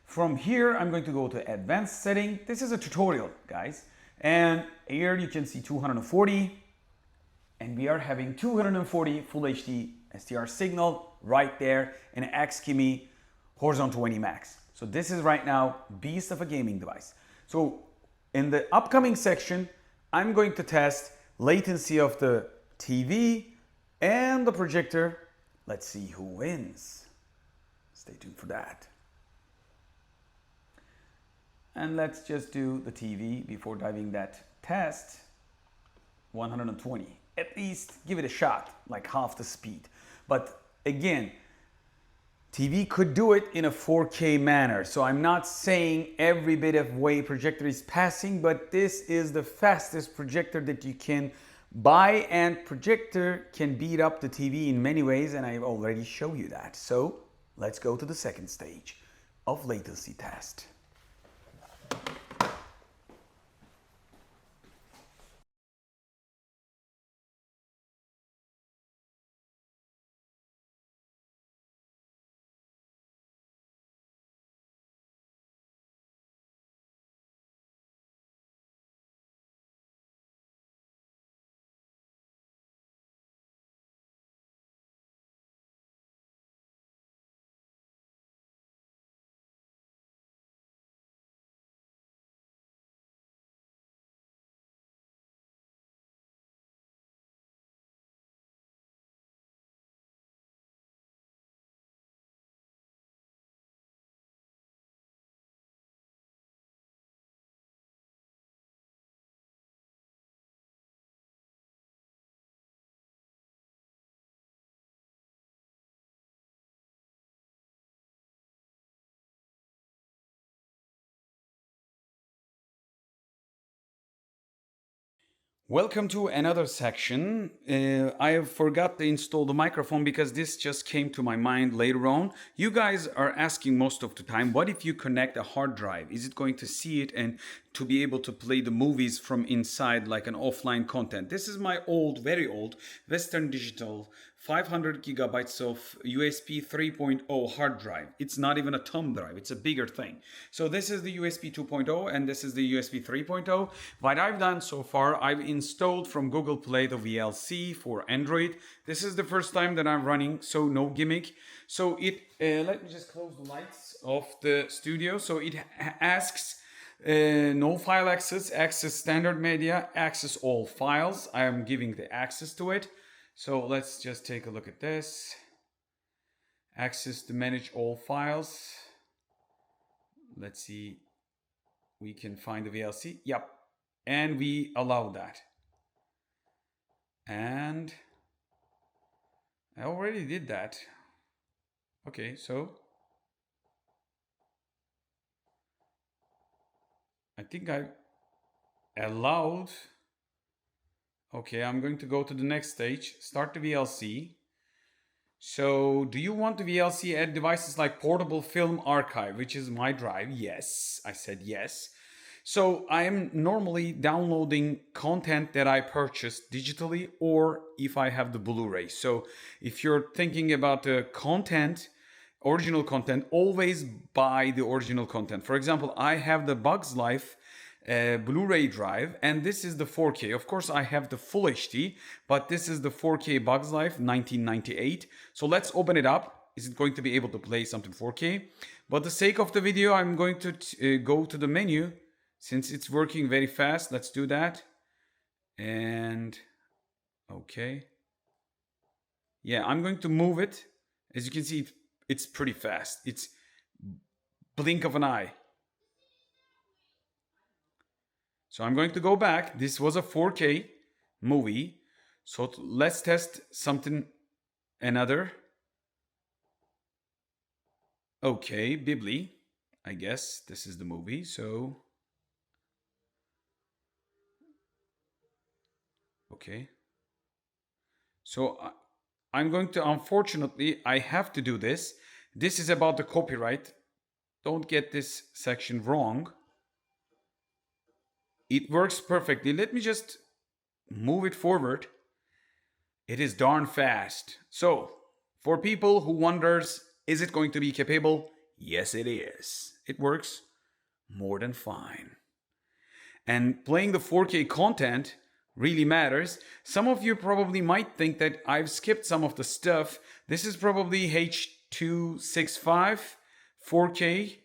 From here, I'm going to go to advanced setting. This is a tutorial, guys. And here you can see 240. And we are having 240 Full HD SDR signal right there in Xgimi Horizon 20 Max. So this is right now beast of a gaming device. So in the upcoming section, I'm going to test latency of the TV and the projector. Let's see who wins. Stay tuned for that. And let's just do the TV before diving that test. 120. At least give it a shot, like half the speed. But again, TV could do it in a 4K manner. So I'm not saying every bit of way projector is passing, but this is the fastest projector that you can buy, and projector can beat up the TV in many ways, and I've already shown you that. So let's go to the second stage of latency test. Welcome to another section. I forgot to install the microphone because this just came to my mind later on. You guys are asking most of the time, what if you connect a hard drive? Is it going to see it and to be able to play the movies from inside like an offline content? This is my old, very old Western Digital 500 gigabytes of USB 3.0 hard drive. It's not even a thumb drive, it's a bigger thing. So this is the USB 2.0 and this is the USB 3.0. What I've done so far, I've installed from Google Play the VLC for Android. This is the first time that I'm running, so no gimmick. So let me just close the lights of the studio. So it asks no file access, access standard media, access all files. I am giving the access to it. So let's just take a look at this. Access to manage all files. Let's see. We can find the VLC. Yep. And we allow that. And I already did that. Okay, so I think I allowed. Okay, I'm going to go to the next stage, start the VLC. So do you want the VLC add devices like portable film archive, which is my drive? Yes, I said yes. So I am normally downloading content that I purchased digitally or if I have the Blu-ray. So if you're thinking about the content, original content, always buy the original content. For example, I have the Bugs Life Blu-ray drive and this is the 4K. Of course I have the full HD, but this is the 4K Bugs Life 1998. So let's open it up. Is it going to be able to play something 4K? But the sake of the video, I'm going to go to the menu since it's working very fast. Let's do that. And okay. Yeah, I'm going to move it. As you can see, it's pretty fast. It's blink of an eye. So I'm going to go back. This was a 4K movie. So let's test something another. Okay, Bibli. I guess this is the movie. So okay. So I'm going to, unfortunately, I have to do this. This is about the copyright. Don't get this section wrong. It works perfectly. Let me just move it forward. It is darn fast. So, for people who wonders, is it going to be capable? Yes, it is. It works more than fine. And playing the 4K content really matters. Some of you probably might think that I've skipped some of the stuff. This is probably H.265 4K.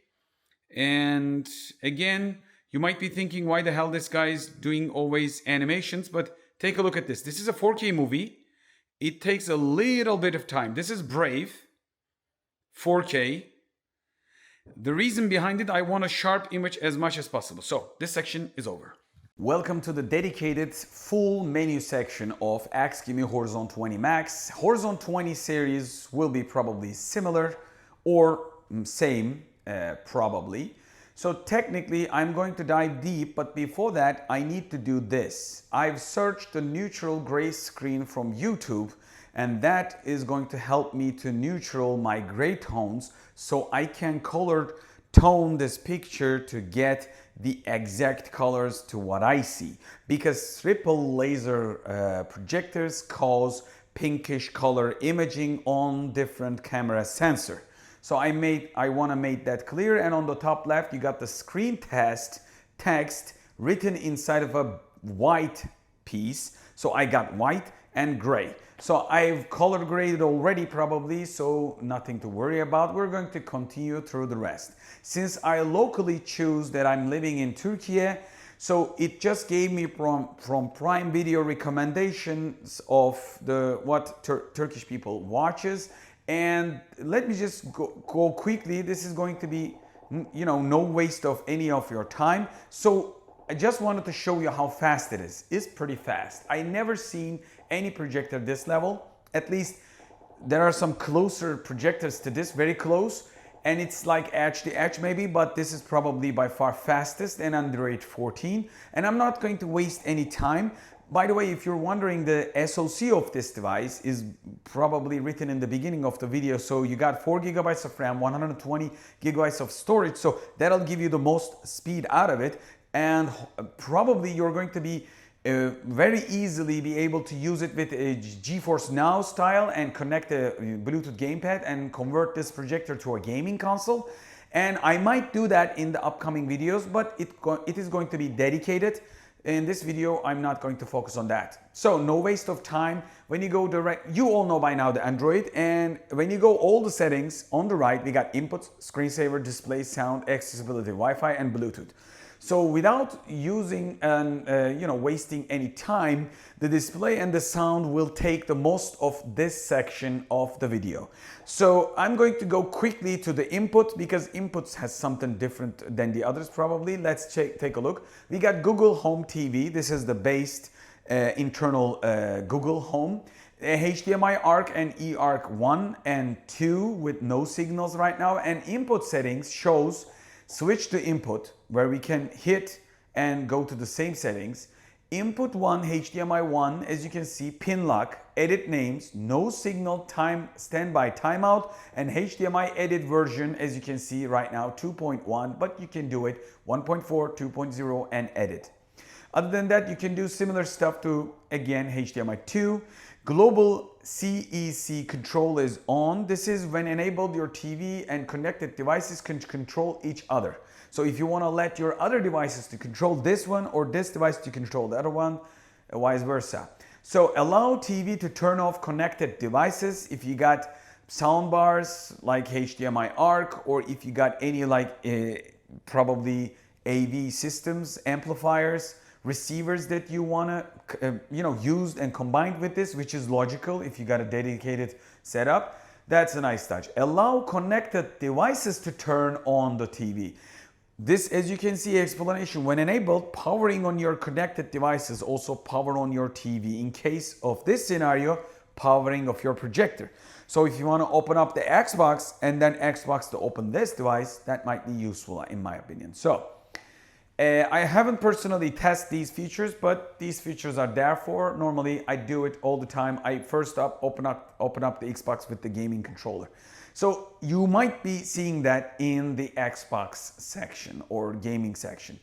And again, you might be thinking why the hell this guy is doing always animations, but take a look at this. This is a 4K movie. It takes a little bit of time. This is Brave 4K. The reason behind it, I want a sharp image as much as possible. So this section is over. Welcome to the dedicated full menu section of Xgimi Horizon 20 Max. Horizon 20 series will be probably similar or same, probably. So technically I'm going to dive deep, but before that I need to do this. I've searched the neutral gray screen from YouTube and that is going to help me to neutral my gray tones so I can color tone this picture to get the exact colors to what I see. Because triple laser projectors cause pinkish color imaging on different camera sensor. So I want to make that clear, and on the top left you got the screen test text written inside of a white piece. So I got white and gray. So I've color graded already probably, so nothing to worry about. We're going to continue through the rest. Since I locally choose that I'm living in Turkey, so it just gave me from Prime Video recommendations of what Turkish people watches. And let me just go quickly. This is going to be, no waste of any of your time. So I just wanted to show you how fast it is. It's pretty fast. I never seen any projector this level. At least there are some closer projectors to this, very close. And it's like edge to edge maybe, but this is probably by far fastest and Android 14. And I'm not going to waste any time. By the way, if you're wondering, the SoC of this device is probably written in the beginning of the video. So you got 4 gigabytes of RAM, 120 gigabytes of storage. So that'll give you the most speed out of it. And probably you're going to be very easily be able to use it with a GeForce Now style and connect a Bluetooth gamepad and convert this projector to a gaming console. And I might do that in the upcoming videos, but it is going to be dedicated. In this video, I'm not going to focus on that. So no waste of time. When you go direct, you all know by now the Android, and when you go all the settings on the right, we got inputs, screensaver, display, sound, accessibility, Wi-Fi, and Bluetooth. So without using and wasting any time, the display and the sound will take the most of this section of the video. So I'm going to go quickly to the input because inputs has something different than the others probably. Let's take a look. We got Google Home TV. This is the based internal Google Home. HDMI ARC and eARC 1 and 2 with no signals right now, and input settings shows switch to input where we can hit and go to the same settings. Input 1, HDMI 1, as you can see, pin lock, edit names, no signal, time, standby timeout, and HDMI edit version, as you can see right now, 2.1, but you can do it 1.4, 2.0 and edit. Other than that, you can do similar stuff to, again, HDMI 2. Global CEC control is on. This is when enabled, your TV and connected devices can control each other. So if you want to let your other devices to control this one or this device to control the other one, vice versa. So allow TV to turn off connected devices if you got sound bars like HDMI ARC, or if you got any like probably AV systems, amplifiers, receivers that you want to use and combined with this, which is logical if you got a dedicated setup. That's a nice touch. Allow connected devices to turn on the TV. This, as you can see, explanation, when enabled, powering on your connected devices, also power on your TV. In case of this scenario, powering of your projector. So if you want to open up the Xbox and then Xbox to open this device, that might be useful in my opinion. So I haven't personally tested these features, but these features are there for. Normally, I do it all the time. I first open up the Xbox with the gaming controller. So you might be seeing that in the Xbox section or gaming section.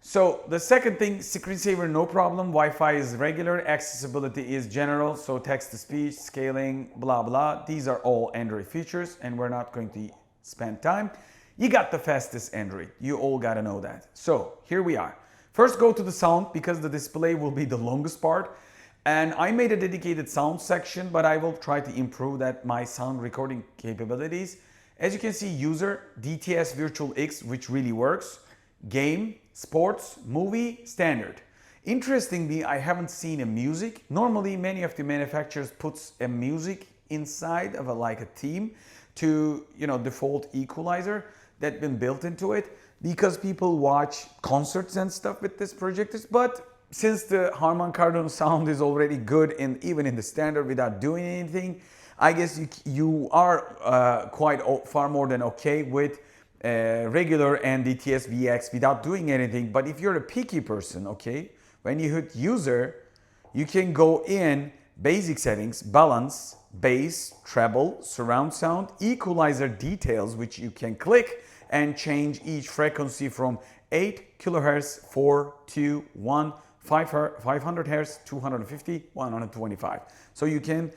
So the second thing, screensaver, no problem. Wi-Fi is regular. Accessibility is general. So text-to-speech, scaling, blah, blah. These are all Android features, and we're not going to spend time. You got the fastest Android. You all got to know that. So here we are. First, go to the sound because the display will be the longest part. And I made a dedicated sound section, but I will try to improve that my sound recording capabilities. As you can see, user, DTS Virtual X, which really works. Game, sports, movie, standard. Interestingly, I haven't seen a music. Normally, many of the manufacturers puts a music inside of like a theme to default equalizer that's been built into it because people watch concerts and stuff with this projectors. But since the Harman Kardon sound is already good even in the standard without doing anything, I guess you are quite far more than okay with regular and DTS VX without doing anything. But if you're a picky person, okay, when you hit user, you can go in basic settings, balance, bass, treble, surround sound, equalizer details, which you can click and change each frequency from 8 kilohertz, 4, 2, 1, 500 hertz, 250, 125. So you can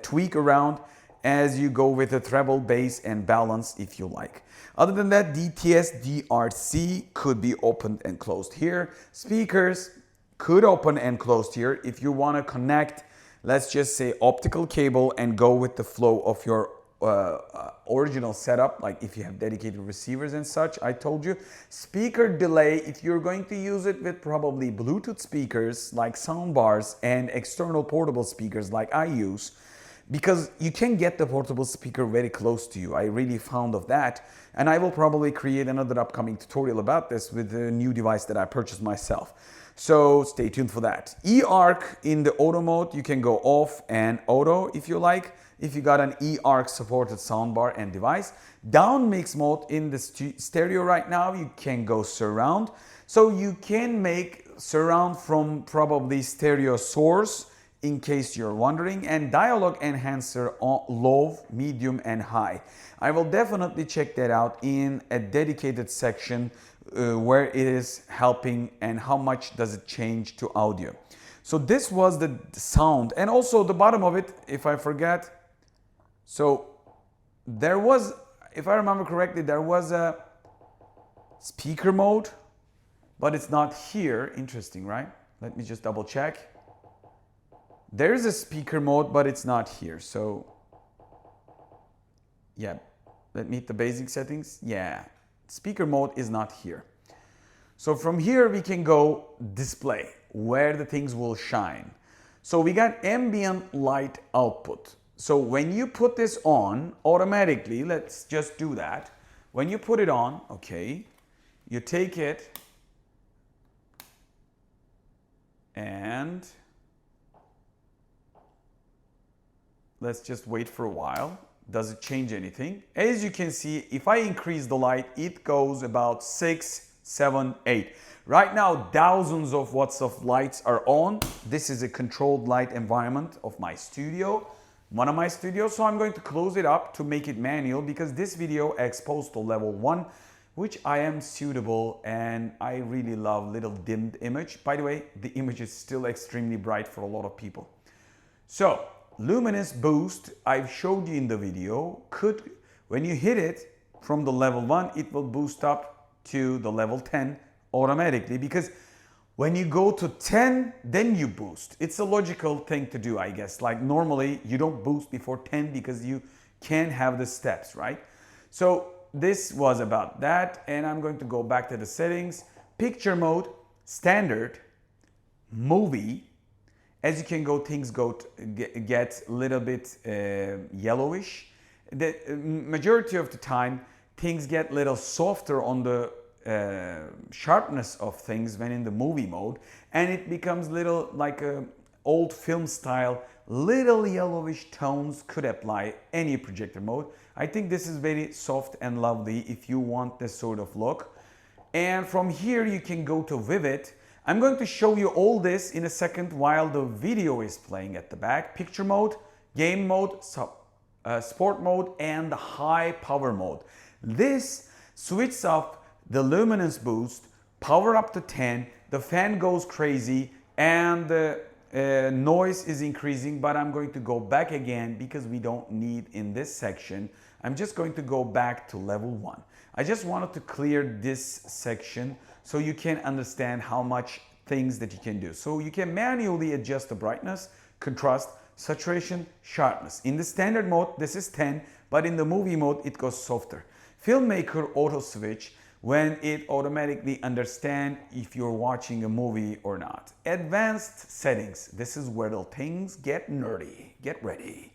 tweak around as you go with the treble, bass, and balance if you like. Other than that, DTS DRC could be opened and closed here. Speakers could open and closed here if you want to connect, let's just say, optical cable and go with the flow of your original setup, like if you have dedicated receivers and such. I told you. Speaker delay, if you're going to use it with probably Bluetooth speakers like sound bars and external portable speakers like I use, because you can get the portable speaker very close to you. I really found of that, and I will probably create another upcoming tutorial about this with a new device that I purchased myself. So stay tuned for that. eARC in the auto mode, you can go off and auto if you like. If you got an eARC supported soundbar and device. Down mix mode in the stereo right now, you can go surround. So you can make surround from probably stereo source in case you're wondering, and dialogue enhancer on low, medium, and high. I will definitely check that out in a dedicated section where it is helping and how much does it change to audio. So this was the sound, and also the bottom of it, if I forget. So there was, if I remember correctly, there was a speaker mode, but it's not here. Interesting, right? Let me just double check. There is a speaker mode, but it's not here. So yeah, let me hit the basic settings. Yeah, speaker mode is not here. So from here we can go display, where the things will shine. So we got ambient light output. So when you put this on, automatically, let's just do that. When you put it on, okay, you take it and let's just wait for a while. Does it change anything? As you can see, if I increase the light, it goes about 6, 7, 8. Right now, thousands of watts of lights are on. This is a controlled light environment of my studio, one of my studios. So I'm going to close it up to make it manual because this video exposed to level 1, which I am suitable, and I really love little dimmed image. By the way, the image is still extremely bright for a lot of people. So luminance boost, I've showed you in the video, when you hit it from the level 1, it will boost up to the level 10 automatically, because when you go to 10, then you boost. It's a logical thing to do, I guess. Like normally you don't boost before 10 because you can't have the steps, right? So this was about that, and I'm going to go back to the settings. Picture mode, standard, movie. As you can go, things get a little bit yellowish. The majority of the time, things get a little softer on the sharpness of things when in the movie mode, and it becomes little like a old film style. Little yellowish tones could apply any projector mode. I think this is very soft and lovely if you want this sort of look. And from here you can go to vivid. I'm going to show you all this in a second while the video is playing at the back. Picture mode, game mode, sport mode, and the high power mode. This switches up the luminance boost, power up to 10, the fan goes crazy, and the noise is increasing, but I'm going to go back again because we don't need in this section. I'm just going to go back to level 1. I just wanted to clear this section so you can understand how much things that you can do. So you can manually adjust the brightness, contrast, saturation, sharpness. In the standard mode, this is 10, but in the movie mode, it goes softer. Filmmaker auto switch, when it automatically understands if you're watching a movie or not. Advanced settings, this is where the things get nerdy. Get ready.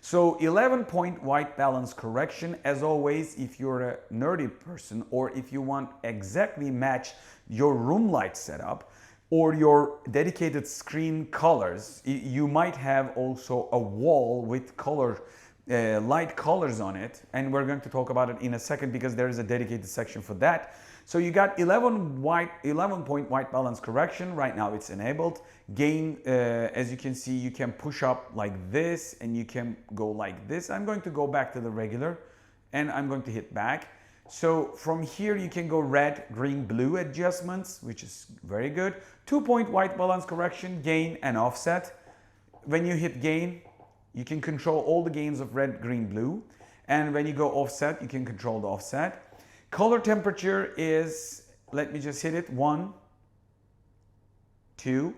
So 11-point white balance correction, as always, if you're a nerdy person or if you want exactly match your room light setup or your dedicated screen colors, you might have also a wall with color light colors on it, and we're going to talk about it in a second because there is a dedicated section for that. So you got 11-point white balance correction. Right now it's enabled. Gain, as you can see, you can push up like this and you can go like this. I'm going to go back to the regular and I'm going to hit back. So from here you can go red, green, blue adjustments, which is very good. 2-point white balance correction, gain and offset. When you hit gain, you can control all the gains of red, green, blue. And when you go offset, you can control the offset. Color temperature is, let me just hit it, 1, 2,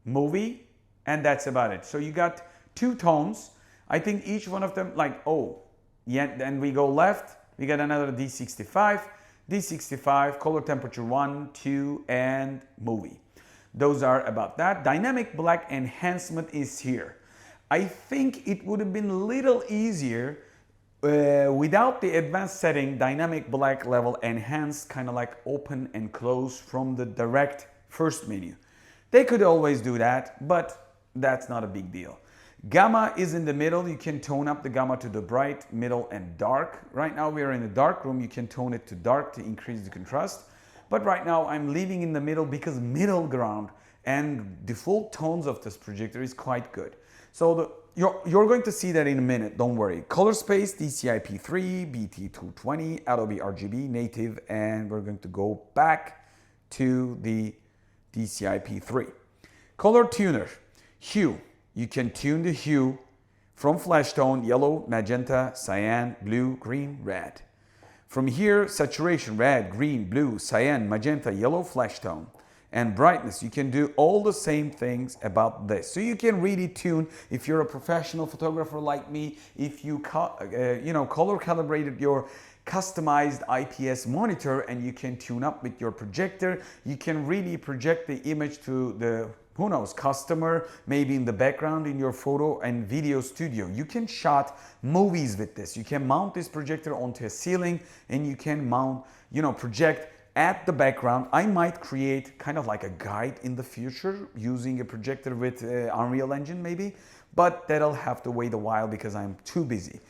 movie, and that's about it. So you got 2 tones. I think each one of them, like, oh, yeah, then we go left, we got another D65, color temperature 1, 2, and movie. Those are about that. Dynamic black enhancement is here. I think it would have been a little easier without the advanced setting, dynamic black level enhanced, kind of like open and close from the direct first menu. They could always do that, but that's not a big deal. Gamma is in the middle. You can tone up the gamma to the bright, middle, and dark. Right now we are in the dark room. You can tone it to dark to increase the contrast. But right now I'm leaving in the middle because middle ground and default tones of this projector is quite good. So you're going to see that in a minute, don't worry. Color space, DCI-P3, BT220, Adobe RGB, native, and we're going to go back to the DCI-P3. Color tuner, hue. You can tune the hue from flash tone, yellow, magenta, cyan, blue, green, red. From here, saturation, red, green, blue, cyan, magenta, yellow, flash tone. And brightness, you can do all the same things about this. So you can really tune, if you're a professional photographer like me, if you color calibrated your customized IPS monitor and you can tune up with your projector, you can really project the image to the, who knows, customer, maybe in the background in your photo and video studio. You can shot movies with this. You can mount this projector onto a ceiling and you can mount, project at the background. I might create kind of like a guide in the future using a projector with Unreal Engine maybe, but that'll have to wait a while because I'm too busy.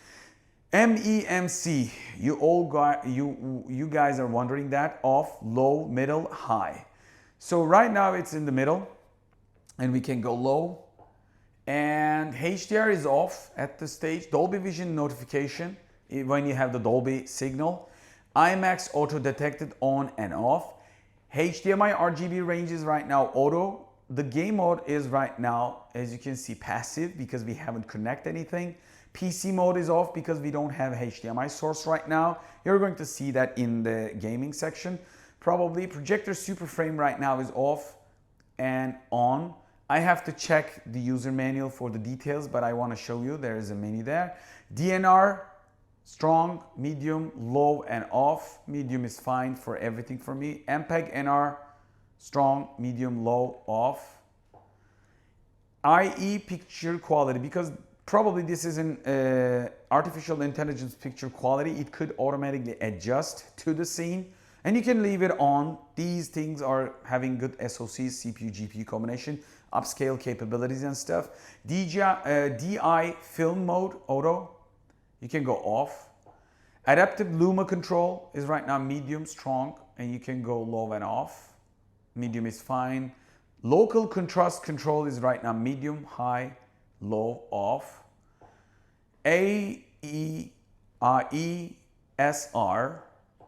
MEMC, you guys are wondering that, off, low, middle, high. So right now it's in the middle and we can go low, and HDR is off at this stage. Dolby Vision notification when you have the Dolby signal. IMAX auto detected on and off. HDMI RGB range is right now auto. The game mode is right now, as you can see, passive because we haven't connected anything. PC mode is off because we don't have HDMI source right now. You're going to see that in the gaming section. Probably projector super frame right now is off and on. I have to check the user manual for the details, but I want to show you there is a menu there. DNR, strong, medium, low, and off. Medium is fine for everything for me. MPEG NR, strong, medium, low, off. IE picture quality, because probably this is an artificial intelligence picture quality. It could automatically adjust to the scene and you can leave it on. These things are having good SoCs, CPU, GPU combination, upscale capabilities and stuff. DI film mode, auto. You can go off. Adaptive Luma control is right now medium, strong, and you can go low and off. Medium is fine. Local contrast control is right now medium, high, low, off. AESR,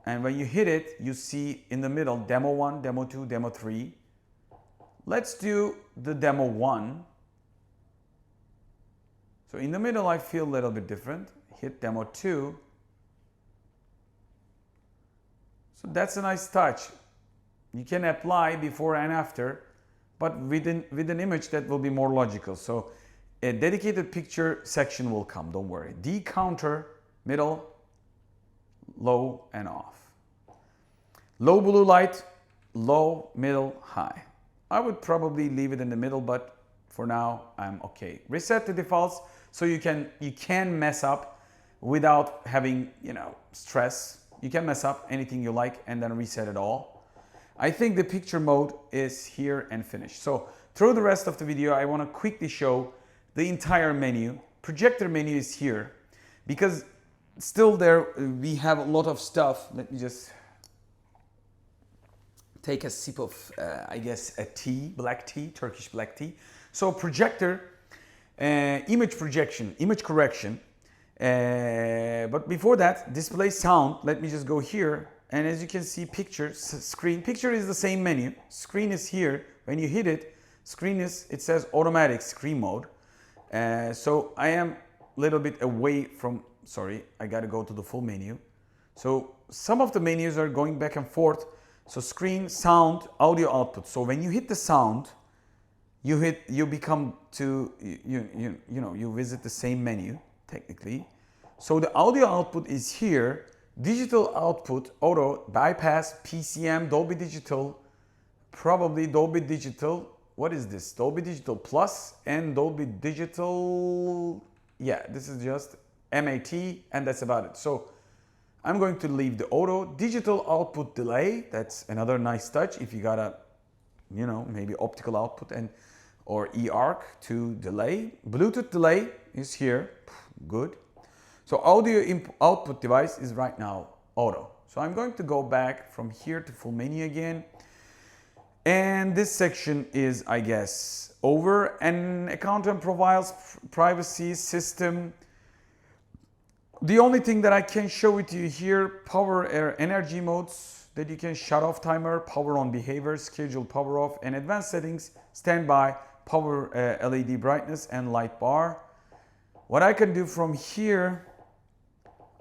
and when you hit it, you see in the middle demo 1, demo 2, demo 3. Let's do the demo 1. So in the middle, I feel a little bit different. Hit demo 2. So that's a nice touch. You can apply before and after, but with an image that will be more logical. So a dedicated picture section will come, don't worry. D counter, middle, low, and off. Low blue light, low, middle, high. I would probably leave it in the middle, but for now, I'm okay. Reset the defaults so you can mess up without having, stress. You can mess up anything you like and then reset it all. I think the picture mode is here and finished. So through the rest of the video, I want to quickly show the entire menu. Projector menu is here because still there we have a lot of stuff. Let me just take a sip of, I guess, a tea, black tea, Turkish black tea. So projector, image projection, image correction. But before that, display sound. Let me just go here. And as you can see, picture, screen. Picture is the same menu. Screen is here. When you hit it, it says automatic screen mode. So I am a little bit away from, sorry, I got to go to the full menu. So some of the menus are going back and forth. So screen, sound, audio output. So when you hit the sound, you visit the same menu technically. So the audio output is here. Digital output, auto, bypass, PCM, Dolby Digital, probably Dolby Digital. What is this? Dolby Digital Plus and Dolby Digital. Yeah, this is just MAT and that's about it. So I'm going to leave the auto. Digital output delay, that's another nice touch if you got a, maybe optical output or eARC to delay. Bluetooth delay is here, good. So audio output device is right now auto. So I'm going to go back from here to full menu again. And this section is, I guess, over. And account and profiles, privacy, system. The only thing that I can show it to you here, power energy modes that you can shut off timer, power on behavior, schedule power off, and advanced settings, standby, power LED brightness, and light bar. What I can do from here,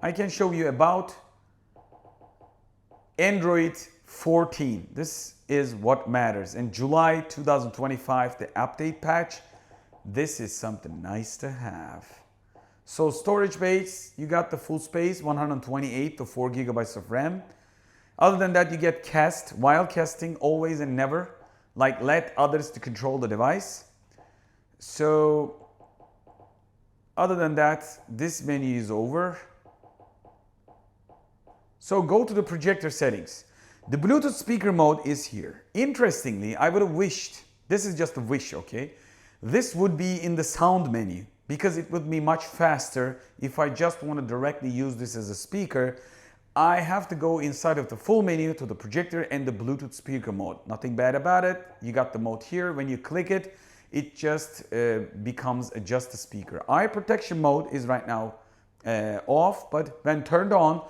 I can show you about Android 14. This is what matters. In July 2025, the update patch. This is something nice to have. So storage base, you got the full space, 128 to 4 gigabytes of RAM. Other than that, you get cast, while casting, always and never, like let others to control the device. So other than that, this menu is over. So go to the projector settings. The Bluetooth speaker mode is here. Interestingly, I would have wished, this is just a wish, okay? This would be in the sound menu because it would be much faster if I just want to directly use this as a speaker. I have to go inside of the full menu to the projector and the Bluetooth speaker mode. Nothing bad about it. You got the mode here. When you click it, it just becomes just a speaker. Eye protection mode is right now off, but when turned on,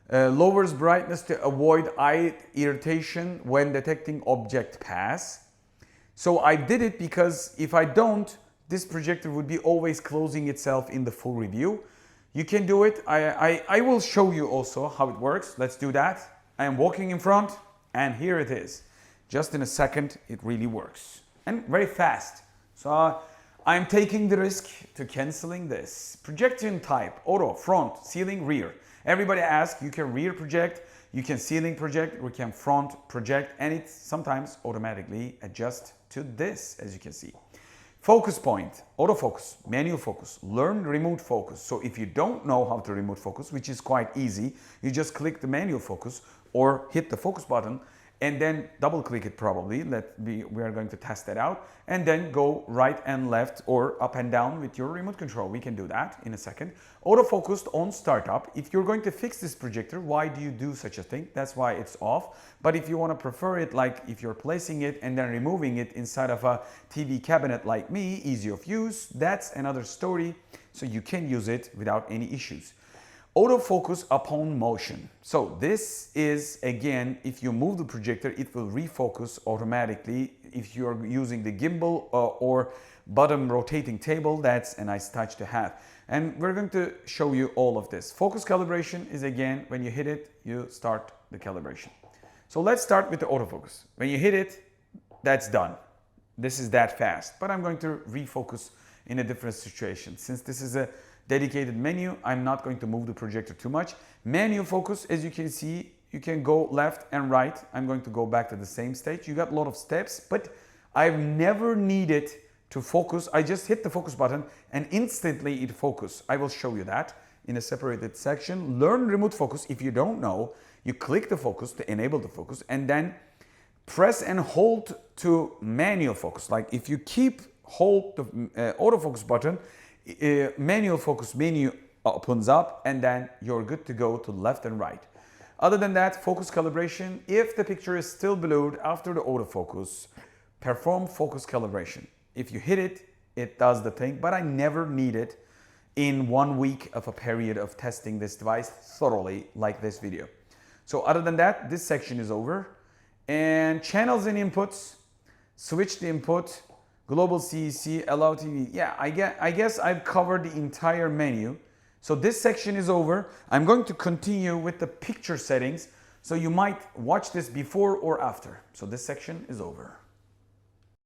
lowers brightness to avoid eye irritation when detecting object pass. So I did it because if I don't, this projector would be always closing itself in the full review. You can do it. I will show you also how it works. Let's do that. I am walking in front and here it is. Just in a second, it really works. And very fast. So I'm taking the risk to canceling this. Projection type, auto, front, ceiling, rear. Everybody asks, you can rear project, you can ceiling project, or you can front project, and it sometimes automatically adjusts to this, as you can see. Focus point, autofocus, manual focus, learn remote focus. So if you don't know how to remote focus, which is quite easy, you just click the manual focus or hit the focus button and then double click it probably. We are going to test that out, and then go right and left or up and down with your remote control. We can do that in a second. Autofocused on startup. If you're going to fix this projector, why do you do such a thing? That's why it's off. But if you want to prefer it, like if you're placing it and then removing it inside of a TV cabinet like me, easy of use, that's another story. So you can use it without any issues. Autofocus upon motion. So this is, again, if you move the projector, it will refocus automatically. If you're using the gimbal or bottom rotating table, that's a nice touch to have. And we're going to show you all of this. Focus calibration is, again, when you hit it, you start the calibration. So let's start with the autofocus. When you hit it, that's done. This is that fast. But I'm going to refocus in a different situation. Since this is a dedicated menu, I'm not going to move the projector too much. Manual focus, as you can see, you can go left and right. I'm going to go back to the same stage. You got a lot of steps, but I've never needed to focus. I just hit the focus button and instantly it focuses. I will show you that in a separated section. Learn remote focus. If you don't know, you click the focus to enable the focus and then press and hold to manual focus. Like if you hold the autofocus button, manual focus menu opens up and then you're good to go to left and right. Other than that, focus calibration. If the picture is still blurred after the autofocus, perform focus calibration. If you hit it, it does the thing, but I never need it in 1 week of a period of testing this device thoroughly like this video. So other than that, this section is over. And channels and inputs, switch the input, global CEC, allow TV. Yeah, I guess I've covered the entire menu. So this section is over. I'm going to continue with the picture settings. So you might watch this before or after. So this section is over.